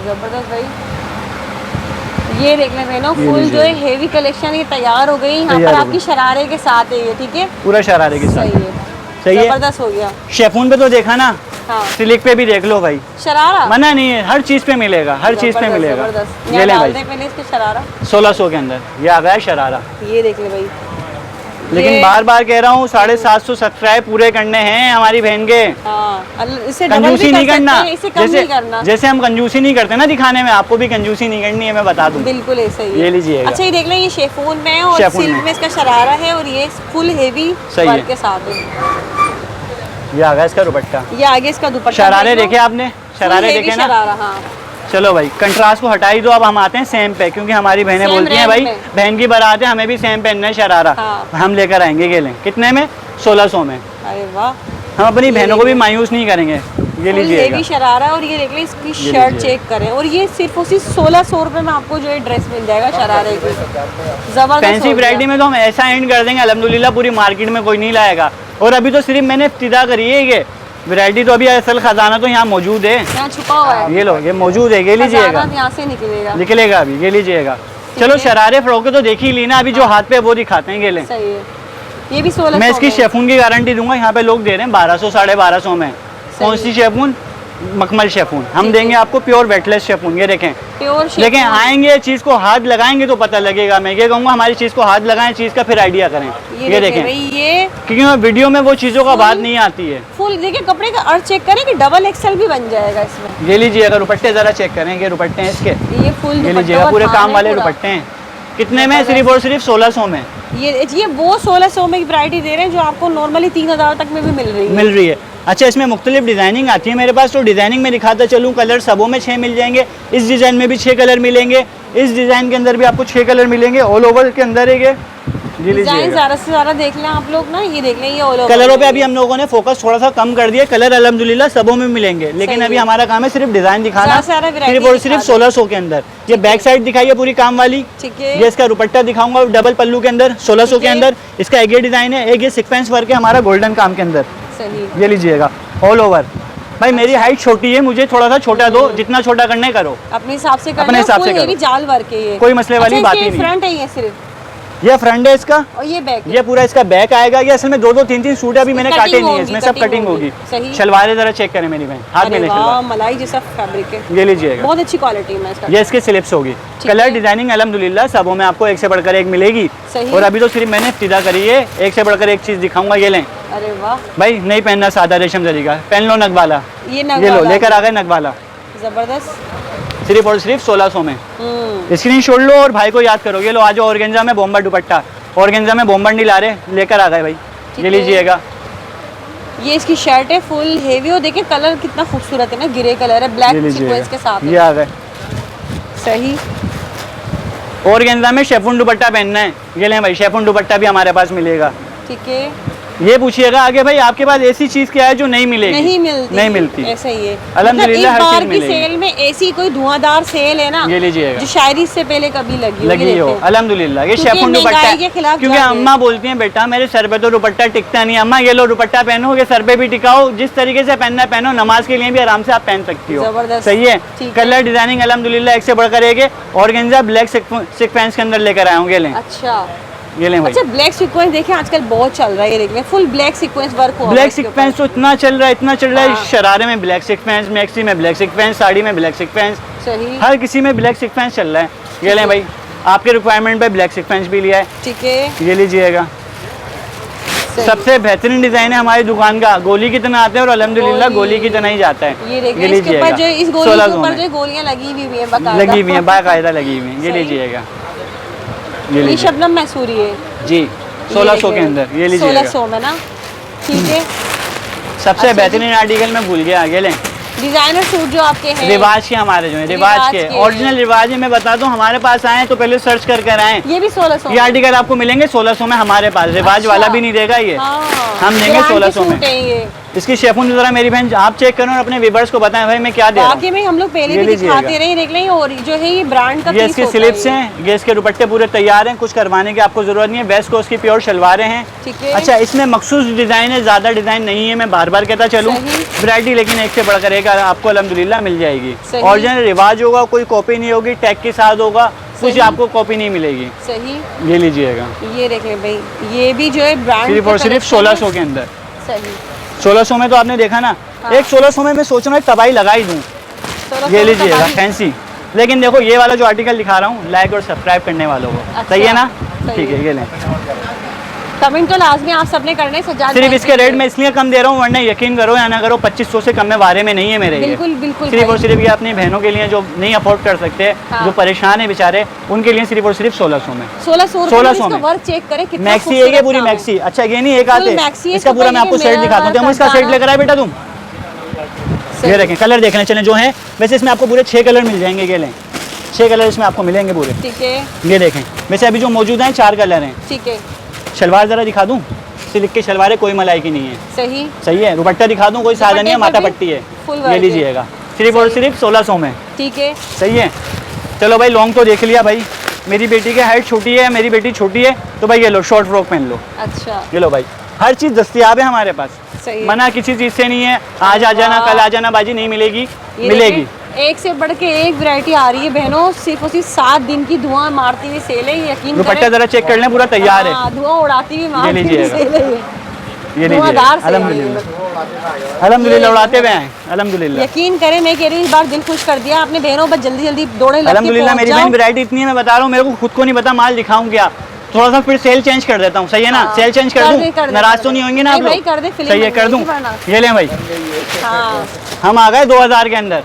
जबरदस्त भाई। ये देख लें बहनों, ये फुल लीजिए। जो है हेवी कलेक्शन ये तैयार हो गई। यहाँ तैयार पर हो आपकी गई। शरारे के साथ है ये, ठीक है, पूरा शरारे के साथ। सही है, सही है। जबरदस्त हो गया। शेफून पे तो देखा ना, हाँ, सिलिक पे भी देख लो भाई, शरारा मना नहीं है, हर चीज पे मिलेगा, हर चीज पे जबरदस्त, मिलेगा। जबरदस्त। ये यहाँ ले डाल भाई, दें पहले इसके शरारा। 1600 के अंदर ये आ गया है शरारा। ये देख ले भाई, लेकिन ये- बार बार कह रहा हूँ 750 सब्सक्राइब पूरे करने हैं हमारी बहन के। हाँ, इससे डबल कंजूसी भी नहीं कर करना, सकते हैं, इससे कम नहीं करना। जैसे हम कंजूसी नहीं करते ना दिखाने में, आपको भी कंजूसी नहीं करनी है, मैं बता दूं। बिल्कुल ऐसा ही है। ये लीजिएगा। अच्छा, ये देख लें, ये शेफून में है और शेफून सिल्क में। में इसका शरारा है और ये फुल हेवी सही है। वर्क के साथ है। ये आ गया इसका दुपट्टा। ये आगे इसका दुपट्टा शरारे देख लो, देखे आपने, full शरारे heavy देखे ना। शरारा, हाँ। चलो भाई, कंट्रास्ट को हटा ही दो, अब हम आते हैं सेम पे, क्योंकि हमारी बहनें Same बोलती हैं range भाई में। बहन की बारात है, हमें भी सेम पहनना है शरारा। हाँ। हम लेकर आएंगे, ये लें कितने में, 1600 में। अरे वाह, हम अपनी ये बहनों को भी देखिए। मायूस नहीं करेंगे। ये फुल लीजिएगा, हेवी शरारा। और ये देख लें, इसकी ये शर्ट लीजिए। चेक करें, और ये सिर्फ उसी 1600 रुपए में आपको जो है ड्रेस मिल जाएगा शरारे की। जबरदस्त फैंसी हो गया। वैरायटी में तो हम ऐसा एंड कर देंगे अल्हम्दुलिल्लाह, पूरी मार्केट में कोई नहीं लाएगा। और अभी तो सिर्फ मैंने इब्तिदा करी है, ये वैरायटी तो अभी असल खजाना तो यहाँ मौजूद है। यहाँ छुपा हुआ है, ये लो, ये मौजूद है, ये लीजिएगा, खजाना यहाँ से निकलेगा। निकलेगा अभी, ये लीजिएगा। चलो है। शरारे फ्रॉके तो देख ही ली ना, अभी जो हाथ पे वो दिखाते हैं, ये लें। सही है, ये भी 1600 मैं इसकी में। शेफून की गारंटी दूंगा, यहाँ पे लोग दे रहे हैं 1200 1250 में। कौन सी शेफून, मखमल शेफून। हम ठीक देंगे है। आपको प्योर वेटलेस शेफून। ये देखें, प्योर लेकिन आएंगे चीज को हाथ लगाएंगे तो पता लगेगा। मैं ये कहूँगा हमारी चीज को हाथ लगाएं, चीज का फिर आइडिया करें। ये देखें, भाई, ये क्योंकि मैं वीडियो में वो चीजों का बात नहीं आती है। फुल देखिए, कपड़े का अर्थ चेक करें कि डबल एक्सेल भी बन जाएगा इसमें। ये लीजिए, अगर दुपट्टे जरा चेक करें, ये दुपट्टे हैं इसके, ये फुल ये दुपट्टा लीजिएगा, और पूरे थान काम है वाले पूरा। दुपट्टे हैं। कितने में, सिर्फ और सिर्फ 1600 में ये वो 1600 में की वैरायटी दे रहे हैं जो आपको नॉर्मली 3000 तक में भी मिल रही है। मिल रही है। अच्छा, इसमें मुख्तलिफ डिजाइनिंग आती है मेरे पास, तो डिजाइनिंग में दिखाता चलूँ। कलर सबों में 6 मिल जाएंगे, इस डिजाइन में भी 6 कलर मिलेंगे, इस डिजाइन के अंदर भी आपको 6 कलर मिलेंगे, ऑल ओवर के अंदर है ये। ये डिजाइन लीजिएगा। ज़्यादा से ज़्यादा देख लें आप लोग ना, ये देख लें, ये ऑल ओवर कलरों पे अभी हम लोगों ने फोकस थोड़ा सा कम कर दिया, कलर अल्हम्दुलिल्लाह सबों में मिलेंगे, लेकिन सही अभी है। हमारा काम है सिर्फ डिजाइन दिखाना, ज़्यादा से ज़्यादा variety सिर्फ और दिखा सिर्फ दो। 1600 के अंदर। ये बैक साइड दिखाइए पूरी काम वाली, ठीक है। ये इसका दुपट्टा दिखाऊंगा डबल पल्लू के अंदर 1600 ठीक के है। अंदर। इसका एक ये डिजाइन है, एक ये सिक्वेंस वर्क है हमारा गोल्डन काम के अंदर। सही, ये लीजिएगा, ऑल ओवर। भाई मेरी हाइट छोटी है, मुझे थोड़ा सा छोटा दो, जितना छोटा करना है करो। अपने हिसाब से अपने हिसाब से ये करो। भी जाल वर्क है ये, कोई मसले वाली अच्छा, बात इसके ही नहीं। फ्रंट है ये सिर्फ, ये फ्रंट है इसका, और ये बैक है। ये पूरा इसका बैक आएगा। ये असल में 2-2 3-3 सूट है, अभी मैंने कटिंग काटे नहीं है, होगी, इसमें सब कटिंग कटिंग होगी। होगी। सही। शलवारें जरा चेक करें मेरी बहन, हाथ में अरे ले वाह, शलवार, मलाई जैसा फैब्रिक है, ये लीजिएगा। बहुत अच्छी क्वालिटी में इसका। ये इसके स्लिप्स होगी। ठीक कलर है। डिजाइनिंग अल्हम्दुलिल्लाह सबों में आपको एक से बढ़कर एक मिलेगी। सही। और अभी तो सिर्फ मैंने इब्तिदा करी है, एक से बढ़कर एक चीज दिखाऊंगा। ये लें अरे वाह, भाई, नहीं पहनना सादा रेशम जरी का, पहन लो नगवाला। ये ये लो, लेकर आ गए नगवाला, जबरदस्त। सिर्फ और सिर्फ 1600 में। स्क्रीनशॉट लो और भाई को याद करो। ये लो, आज ऑर्गेन्जा में बॉम्बर दुपट्टा, ऑर्गेन्जा में बॉम्बर नहीं ला रहे, लेकर आ गए भाई। ठीक ये है। लीजिएगा, ये इसकी शर्ट है फुल हेवी, और देखिए कलर कितना खूबसूरत है ना, ग्रे कलर है, ये ब्लैक लीजिएगा, सीक्वेंस के साथ ये है। आ गए। सही, ऑर्गेन्जा में शेफून दुपट्टा पहनना है, ये लें भाई, शेफून दुपट्टा भी हमारे पास मिलेगा। ठीक है। ये पूछिएगा आगे भाई, आपके पास ऐसी चीज क्या है जो नहीं मिलेगी? नहीं मिलती, नहीं मिलती। ऐसा ही है। अल्हम्दुलिल्लाह मतलब हर इस बार चीज की मिलेगी। सेल में ऐसी कोई धुआंधार सेल है ना, ये लीजिएगा, जो शायरी से पहले कभी लगी लगी हो। अल्हम्दुलिल्लाह ये क्योंकि शेफून दुपट्टा महंगाई के है, खिलाफ क्योंकि जंग है। अम्मा बोलती हैं बेटा मेरे सर पे तो दुपट्टा टिकता नहीं। अम्मा ये लो दुपट्टा पहनो, ये सर पे भी टिकाओ, जिस तरीके से पहनना है पहनो, नमाज के लिए भी आराम से आप पहन सकती हो। जबरदस्त। सही है। ठीक है। कलर डिजाइनिंग अल्हम्दुलिल्लाह एक से बढ़कर एक है। ऑर्गेन्जा ब्लैक सिक्वेंस के अंदर लेकर आए होंगे, लें अच्छा, ये लें भाई। अच्छा, ब्लैक सीक्वेंस देखिए आजकल बहुत चल रहा है, ये देखिए फुल ब्लैक सीक्वेंस वर्क हुआ ब्लैक सीक्वेंस तो इतना चल रहा है, इतना चल रहा है। हाँ। शरारे में ब्लैक सीक्वेंस, मैक्सी में ब्लैक सीक्वेंस, साड़ी में ब्लैक सीक्वेंस, सही, हर किसी में ब्लैक सीक्वेंस चल रहा है। ये लें भाई, आपके रिक्वायरमेंट पे ब्लैक सीक्वेंस भी लिया है, ठीक है। ये लीजिएगा। सही। सबसे बेहतरीन डिजाइन है हमारी दुकान का, गोली की तरह आते हैं और अल्हम्दुलिल्लाह गोली की तरह ही जाता है। ये देखिए, इसके ऊपर जो इस गोली के ऊपर जो गोलियां लगी हुई है, बाकायदा लगी हुई है, बाकायदा लगी हुई है। ये सही। लीजिएगा, ये ये लीजिए शबनम मैसूरी है, जी, 1600 के अंदर, ये लीजिएगा। 1600 में ना, ठीक है। सबसे अच्छा जी। बेहतरीन आर्टिकल मैं भूल गया, आगे लें। डिजाइनर सूट जो आपके हैं, रिवाज के हमारे जो है, रिवाज रिवाज के के। ओरिजिनल रिवाज है। मैं बता दूं, हमारे पास आए तो पहले सर्च कर आए। ये भी 1600 ये आर्टिकल आपको मिलेंगे 1600 में हमारे पास। रिवाज अच्छा। वाला भी नहीं देगा ये, हाँ, हम देंगे ब्रांड के 1600 में। सूट हैं ये। इसकी शेफून जरा मेरी बहन आप चेक करो और अपने व्यूअर्स को बताएं भाई मैं क्या दे रहा हूँ। बाकी में हम लोग पहले भी दिखाते रहे, देख लें। और जो है ये ब्रांड का ये इसके स्लिप्स हैं, ये इसके दुपट्टे पूरे तैयार हैं, कुछ करवाने की आपको जरूरत नहीं है। वेस्ट कोस्ट की प्योर शलवारें हैं। ठीक है। अच्छा इसमें मखसूस डिजाइन है, ज्यादा डिजाइन नहीं है, मैं बार बार कहता चलूँ। वैरायटी लेकिन एक से बढ़कर एक आपको अल्हम्दुलिल्लाह मिल जाएगी। ओरिजिनल रिवाज होगा, कोई कॉपी नहीं होगी, टैग के साथ होगा, कुछ आपको कॉपी नहीं मिलेगी। सही, ये लीजिएगा। ये देख लें भाई, ये भी जो है ब्रांड सिर्फ और सिर्फ 1600 के अंदर। सही, 1600 में तो आपने देखा ना। एक 1600 में मैं सोच रहा हूँ तबाही लगा ही दूँ। ये लीजिएगा फैंसी। लेकिन देखो ये वाला जो आर्टिकल दिखा रहा हूँ, लाइक और सब्सक्राइब करने वालों को सही है ना। ठीक है, ये लें। कमेंट तो लाजमी आप सबने करने सजाद। सिर्फ इसके रेट में इसलिए कम दे रहा हूँ, वरना यकीन करो या ना करो 2500 से कम में वारे में नहीं है मेरे। बिल्कुल बिल्कुल। सिर्फ और सिर्फ ये अपनी बहनों के लिए जो नहीं अफोर्ड कर सकते, जो परेशान है बेचारे, उनके लिए सिर्फ और सिर्फ 1600 में। 1600 में वर्क चेक करें कितना मैक्सी है ये पूरी मैक्सी। अच्छा ये नहीं एक आते, इसका पूरा मैं आपको सेट दिखाता हूँ। इसका सेट लेकर आए बेटा तुम। ये देखें कलर देखने चलें जो है। वैसे इसमें आपको पूरे 6 कलर मिल जाएंगे। ये लें 6 कलर इसमें आपको मिलेंगे पूरे। ठीक है। ये देखें वैसे अभी जो मौजूद हैं 4 कलर हैं। ठीक है। शलवार जरा दिखा दूं, सिल्क की शलवार है, कोई मलाई की नहीं है। सही सही है। दुपट्टा दिखा दूं, कोई सादा नहीं है, माथा पट्टी है। ये लीजिएगा सिर्फ और सिर्फ 1600 में। ठीक है। सही है। चलो भाई लॉन्ग तो देख लिया भाई। मेरी बेटी की हाइट छोटी है, मेरी बेटी छोटी है, तो भाई ये लो शॉर्ट फ्रॉक पहन लो। अच्छा ये लो भाई, हर चीज़ दस्तियाब है हमारे पास। मना किसी चीज़ से नहीं है। आज आ जाना कल आ जाना बाजी नहीं मिलेगी, मिलेगी। एक से बढ़ के एक वैरायटी आ रही है बहनों। सिर्फ उसी 7 दिन की धुआं मारती हुई सेल है, यकीन करें। दुपट्टा जरा चेक कर लें, पूरा तैयार है। धुआं उड़ाती हुई मारती हुई सेल है ये लीजिए। अल्हम्दुलिल्लाह उड़ाते हुए हैं। अल्हम्दुलिल्लाह यकीन करें, मैं कह रही हूँ इस बार दिल खुश कर दिया आपने बहनों। बस जल्दी जल्दी दौड़े। अल्हम्दुलिल्लाह मेरी बहन वैरायटी इतनी है, मैं बता रहा हूँ, मेरे को खुद को नहीं पता माल दिखाऊं क्या। थोड़ा सा फिर सेल चेंज कर देता हूँ, सही है ना। सेल चेंज कर दूँ, नाराज तो नहीं होंगे ना आप लोग। सही है, कर दूँ। ये लें भाई, हम आ गए 2000 के अंदर।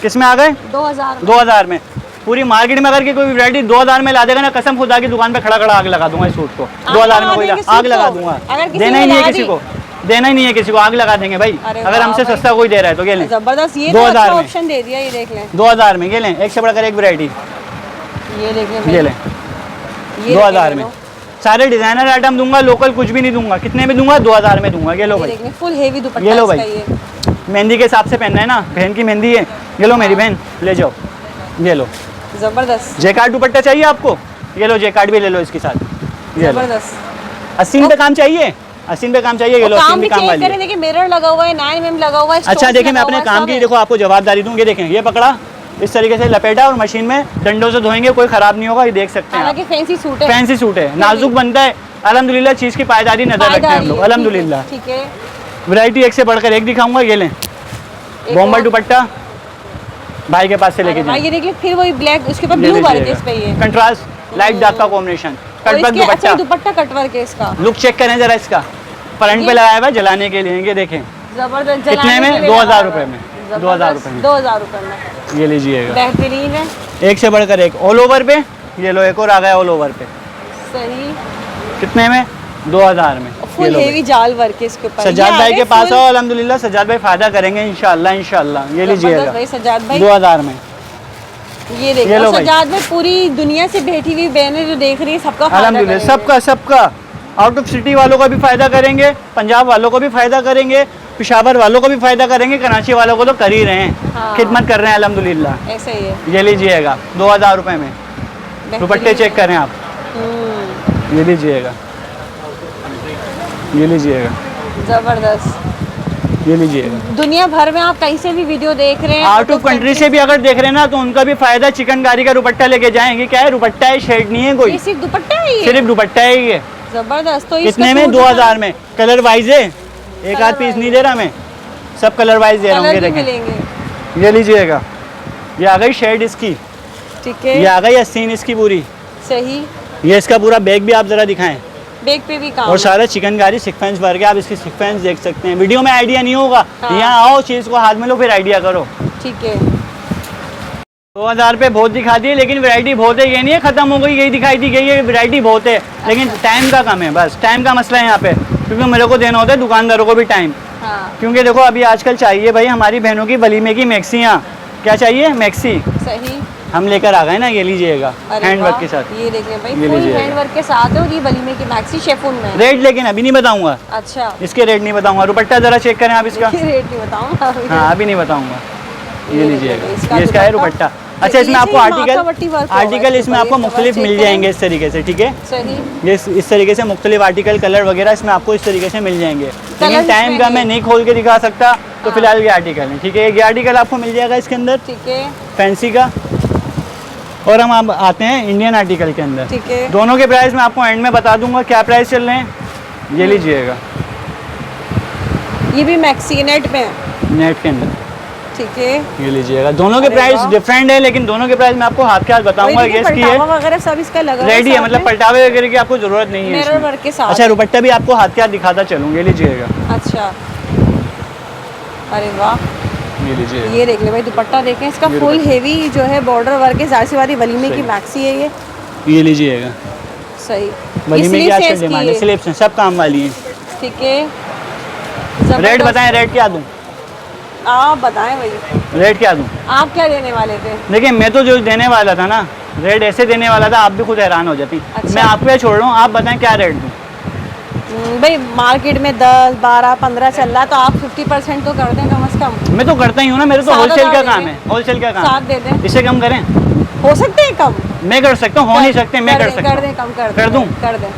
किस में आ गए? 2000 में। पूरी मार्केट में अगर कोई वैरायटी 2000 में ला देगा ना, कसम खुदा की दुकान पे खड़ा खड़ा आग लगा दूंगा इस सूट को। 2000 में कोई आग लगा दूंगा। देना ही नहीं है किसी को, देना ही नहीं है किसी को, आग लगा देंगे भाई। अगर हमसे सस्ता कोई दे रहा है तो ये लें। जबरदस्त, ये 2000 में ऑप्शन दे दिया। ये देख लें 2000 में। ये लें एक से बढ़कर एक वैरायटी। ये देखें, ये लें 2000 में। सारे डिजाइनर आइटम दूंगा, लोकल कुछ भी नहीं दूंगा। कितने में दूंगा? 2000 में दूंगा। ये लो भाई, फुल हेवी दुपट्टा। ये लो भाई, मेहंदी के हिसाब से पहनना है ना, बहन की मेहंदी है। ये लो मेरी बहन, ले जाओ। ये लो जबरदस्त। जेकार्ड दुपट्टा चाहिए आपको? ये लो जेकार्ड भी ले लो इसके साथ। ये जबरदस्त। 80 पे काम चाहिए, 80 पे काम चाहिए। ये लो 80 पे काम वाली। देखिए मिरर लगा हुआ है, 9mm लगा हुआ है। अच्छा देखिए मैं अपने काम की देखो आपको जवाबदारी दूं। ये देखें, ये पकड़ा इस तरीके से लपेटा और मशीन में डंडों से धोएंगे, कोई खराब नहीं होगा। ये देख सकते हैं। हालांकि फैंसी सूट है, फैंसी सूट है, नाजुक बनता है। अल्हम्दुलिल्लाह चीज़ की पायदारी नजर रखते हैं हम लोग। अल्हम्दुलिल्लाह ठीक है। वैरायटी एक से बढ़कर एक दिखाऊंगा। ये लें बॉम्बर दुपट्टा, भाई के पास से लेके जाएं। ये देखिए फिर वही ब्लैक, उसके ऊपर ब्लू वर्क है इस पे। ये कंट्रास्ट लाइट डार्क का कॉम्बिनेशन, कटवर्क दुपट्टा। दुपट्टा कटवर्क है इसका। लुक चेक करें जरा इसका, फ्रंट पे लगाया हुआ जलाने के लिए। ये देखें जबरदस्त। कितने में? 2000 रुपए में। 2000 रुपए में। 2000 रुपए में ये लीजिएगा, बेहतरीन है। एक से बढ़कर एक ऑल ओवर पे। ये लो एक और आ गया ऑल ओवर पे। सही। कितने में? 2000 में। फुल हेवी जाल वर्क है इसके ऊपर। सजाद भाई के पास आओ, अल्हम्दुलिल्लाह सजाद भाई फायदा करेंगे इंशाल्लाह इंशाल्लाह। ये लीजिएगा भाई सजाद भाई 2000 में। ये देखो सजाद भाई, पूरी दुनिया से बैठी हुई बहनें जो देख रही है सबका अल्हम्दुलिल्लाह, सबका सबका। आउट ऑफ सिटी वालों का भी फायदा करेंगे, पंजाब वालों को भी फायदा करेंगे, पेशावर वालों को भी फायदा करेंगे, कराची वालों को तो कर ही रहे हैं। खिदमत कर रहे हैं अल्हम्दुलिल्लाह। ऐसा ही है। ये लीजिएगा 2000 रुपए में। दुपट्टे चेक करें आप। ये लीजिएगा, ये लीजिएगा, जबरदस्त। ये लीजिएगा। दुनिया भर में आप कहीं से भी वीडियो देख रहे हैं, आउट ऑफ कंट्री से भी अगर देख रहे हैं ना, तो उनका भी फायदा। चिकनकारी का दुपट्टा लेके जाएंगे। क्या है? दुपट्टा है, शेड नहीं है कोई, सिर्फ दुपट्टा है। सिर्फ दुपट्टा है ये। जबरदस्त। तो कितने में? 2000 में। कलर वाइज है, एक आध पीस नहीं दे रहा मैं, सब कलर वाइज दे रहा हूँ। ये देखें, ये लीजिएगा। ये आ गई शेड इसकी। ठीक है। ये आ गई 80 इसकी पूरी। सही। ये इसका पूरा बैग भी आप जरा दिखाएं। बैग पे भी काम और सारा चिकनकारी सीक्वेंस वर्क है। आप इसकी सीक्वेंस देख सकते हैं। वीडियो में आइडिया नहीं होगा, यहाँ आओ, चीज़ को हाथ में लो, फिर आइडिया करो। ठीक है। 2000 पे बहुत दिखा दिए, लेकिन वैरायटी बहुत है। ये नहीं है खत्म हो गई, यही दिखाई दी गई है। वैरायटी बहुत है, लेकिन टाइम का कम है। बस टाइम का मसला है यहाँ पे, क्योंकि मेरे को देना होता है दुकानदारों को भी टाइम। क्योंकि देखो अभी आजकल चाहिए भाई हमारी बहनों की वलीमे की मैक्सियाँ, क्या चाहिए? मैक्सी सही। हम लेकर आ गए ना, ये लीजिएगा अरे हैंड वर्क वाह, के साथ। ये देखें भाई, ये फुल लीजिएगा। हैंड वर्क के साथ है और ये वलीमे की मैक्सी शिफॉन में है। रेट लेकिन अभी नहीं बताऊंगा, अच्छा, इसके रेट नहीं बताऊंगा। दुपट्टा जरा चेक करें आप इसका। देखिए रेट नहीं बताऊंगा। हाँ अभी नहीं बताऊंगा। ये ये लीजिएगा, देखिए, ये इसका है दुपट्टा। दुपट्टा। अच्छा इसमें आपको माथा पट्टी वर्क होगा आर्टिकल इसमें इसके आपको ऊपर, ये मुख्तलिफ चेक मिल करें। जाएंगे इस तरीके से, ठीक है। सही। ये इस तरीके से मुख्तलिफ आर्टिकल कलर वगैरह इसमें आपको इस तरीके से मिल जाएंगे, लेकिन टाइम इसमें का है। मैं नहीं खोल के दिखा सकता, तो हाँ। फिलहाल ये आर्टिकल है, ठीक है। ये आर्टिकल आपको मिल जाएगा इसके अंदर ठीक है, फैंसी का। और हम अब आते हैं इंडियन आर्टिकल के अंदर। ठीक है। दोनों के प्राइस मैं आपको एंड में बता दूंगा क्या प्राइस चल रहे हैं। ये लीजिएगा, ये भी मैक्सी नेट पे है। नेट के अंदर, ठीक है। ये लीजिएगा। दोनों के अरे प्राइस वाह। डिफरेंट है, लेकिन दोनों के प्राइस मैं आपको हाथ के हाथ बताऊंगा। वही देखिए, ये इसकी है, पलटावा वगैरह सब इसका लगा हुआ रेडी है, साथ मतलब में। पलटावे वगैरह की आपको जरूरत नहीं है मिरर इसमें। वर्क के साथ। अच्छा दुपट्टा भी आपको हाथ के हाथ दिखाता चलूँ, ये लीजिएगा, अच्छा, अरे वाह, ये लीजिएगा। ये देख ले भाई, दुपट्टा देखें इसका ये फुल दुपट्टा। हेवी जो है बॉर्डर वर्क है। जारसी वाली वलीमे की सही। मैक्सी है ये। ये लीजिएगा, सही। वली में ये क्या sleeves है आजकल डिमांड है, इसकी। स्लिप्स हैं, सब काम वाली है। ठीक है। रेट जबरदस्त। बताएं, रेट क्या दूं? आप बताएं भाई, रेट क्या दूं? आप क्या देने वाले थे? देखिए मैं तो जो देने वाला था ना, रेट ऐसे देने वाला था, आप भी खुद हैरान हो जाती। अच्छा। मैं आप पे छोड़ रहा हूँ, आप बताएं क्या रेट दूं? भाई मार्केट में 10, 12, 15 चल रहा है, तो आप 50% तो कर दें कम से कम। मैं तो करता ही हूँ ना, मेरे तो 7,000 होलसेल का दे काम दें। है, होलसेल का काम। 7 दे दें। इससे कम करें? हो सकते हैं कम? मैं कर सकता हूँ, हो नहीं सकते मैं कर कर सकता दें, हूँ। कम कर कर दूं? कर दें।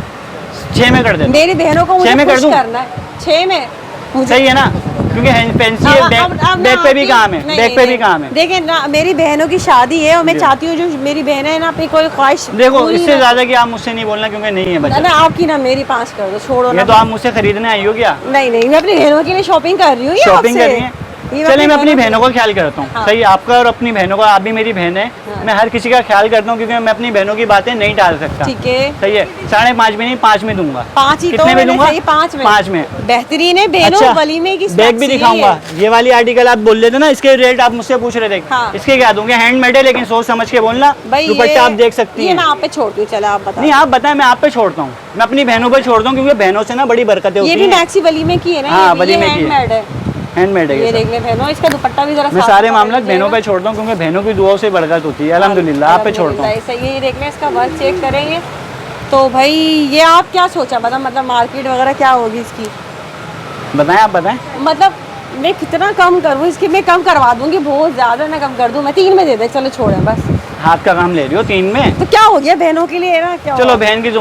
6 में कर देता मेरी बहनों को 6 मुझे में कर खुश दूं? करना है। 6 में मुझे। सही है ना, क्योंकि फैंसी है, बैक पे भी काम है, बैक पे भी काम है। देखिए ना, मेरी बहनों की शादी है और मैं जी। चाहती हूँ जो मेरी बहन है ना, अपनी कोई ख्वाहिश देखो पूरी इससे ना- ज्यादा कि आप मुझसे नहीं बोलना, क्योंकि नहीं है ना बचा। ना, आपकी ना मेरी 5 कर दो, छोड़ो ये ना। तो आप मुझसे खरीदने आई हो क्या? नहीं नहीं, मैं अपनी बहनों के लिए शॉपिंग कर रही हूँ। शॉपिंग कर रही है? चलिए मैं अपनी बहनों को का ख्याल करता हूँ। हाँ। सही, आपका और अपनी बहनों का, आप भी मेरी बहन है। हाँ। मैं हर किसी का ख्याल करता हूँ, क्योंकि मैं अपनी बहनों की बातें नहीं टाल सकता। ठीक है। सही है, 5.5 में नहीं, 5 में दूंगा। 5 ही तो कितने में मैंने दूंगा? सही, 5 में। 5 में। बेहतरीन है बहनों, अच्छा, वलीमे की बैग भी मैक्सी है दिखाऊंगा। ये वाली आर्टिकल आप बोल रहे थे ना, इसके रेट आप मुझसे पूछ रहे थे। हाँ। इसके क्या दूंगे? हैंडमेड है, लेकिन सोच समझ के बोलना। भाई दुपट्टा आप देख सकती ये हैं। मैं आप पे छोड़ती हूँ, चलो आप बताओ। नहीं आप बताएं, मैं आप पे छोड़ता हूँ। मैं अपनी बहनों पे छोड़ता हूँ, क्योंकि बहनों से ना बड़ी बरकतें होती ये हैं। भी मैक्सी वलीमे की है ना? हाँ, ये वलीमे की है। हैंडमेड है। हैंडमेड है ये ये सब। देख ले बहनों, इसका दुपट्टा भी जरा मैं साफ सारे पकड़ मामला लीजिएगा। बहनों पे छोड़ता हूँ, क्योंकि बहनों की दुआओं से बरकत होती है। अल्हम्दुलिल्लाह आप पे छोड़ता हूँ। ऐसा ये देख लें, इसका वर्क चेक करेंगे तो भाई ये आप क्या सोचा, मतलब मार्केट वगैरह क्या होगी इसकी? बताएं, आप बताएं। मतलब मैं कितना कम करूँ इसकी? मैं कम करवा दूंगी, बहुत ज़्यादा ना कम कर दूँ मैं? 3 में दे दे, चलो छोड़ें बस। हाथ का काम ले रही हो 3 में? तो क्या हो गया बहनों के लिए ना, क्या चलो हुआ? बहन की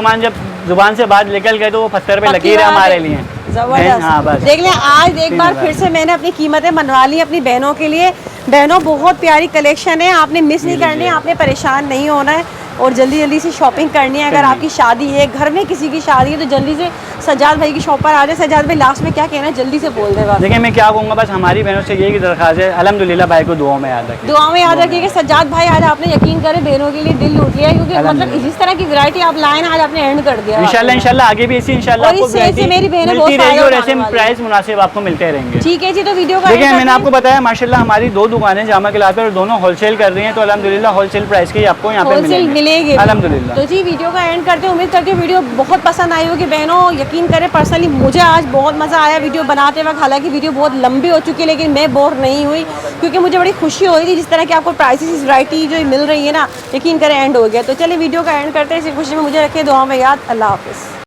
जुबान से बात निकल गए तो वो पत्थर पे पक्की लकीर है बात हमारे है। लिए। जबरदस्त। हाँ बस। देख लें, आज एक बार 3,000 फिर से मैंने अपनी कीमतें मनवा ली अपनी बहनों के लिए। बहनों बहुत प्यारी कलेक्शन है, आपने मिस नहीं करनी है, आपने परेशान नहीं होना है और जल्दी जल्दी से शॉपिंग करनी है। अगर करनी। आपकी शादी है, घर में किसी की शादी है, तो जल्दी से सज्जाद भाई की शॉप पर आ जाए। सज्जाद भाई लास्ट में क्या कहना है जल्दी से बोल दे बस। देखिए मैं क्या कहूँगा, बस हमारी बहनों से यही दरख्वास्त है, अल्हम्दुलिल्लाह भाई को दुआओं में याद रखें। दुआ में याद रखिएगा सज्जाद भाई, आज आपने यकीन करें बहनों के लिए दिल लूट लिया है, क्योंकि मतलब अल्हम्दुलिल्लाह। जिस तरह की वैरायटी आप लाए ना, आज आपने एंड कर दिया। इंशाल्लाह आगे भी इसी इंशाल्लाह और आपको इस सेल से वैरायटी मेरी बहनें मिलती बहुत रहेगी फायदा और उठाने ऐसे वाली प्राइस मुनासिब आपको मिलते रहेंगे। ठीक है जी, तो वीडियो का देखिए end मैंने करते आपको बताया माशाल्लाह हमारी 2 दुकानें जामा के लाते और दोनों होलसेल कर रही हैं, तो अल्हम्दुलिल्लाह होलसेल प्राइस की आपको यहाँ पे होलसेल मिलेगी अल्हम्दुलिल्लाह। तो जी वीडियो का एंड करते हैं। उम्मीद करती हूँ वीडियो बहुत पसंद आई होगी बहनों। यकीन करें पर्सनली मुझे आज बहुत मज़ा आया वीडियो बनाते वक्त। हालांकि वीडियो बहुत लंबी हो चुकी है, लेकिन मैं बोर नहीं हुई, क्योंकि मुझे बड़ी खुशी हो रही थी जिस तरह की आपको प्राइसेस वैरायटी जो मिल रही है ना। यकीन करें एंड हो गया। तो चलिए वीडियो का एंड करते हैं, इसी खुशी में मुझे रखे दुआ में याद। अल्लाह हाफिज़।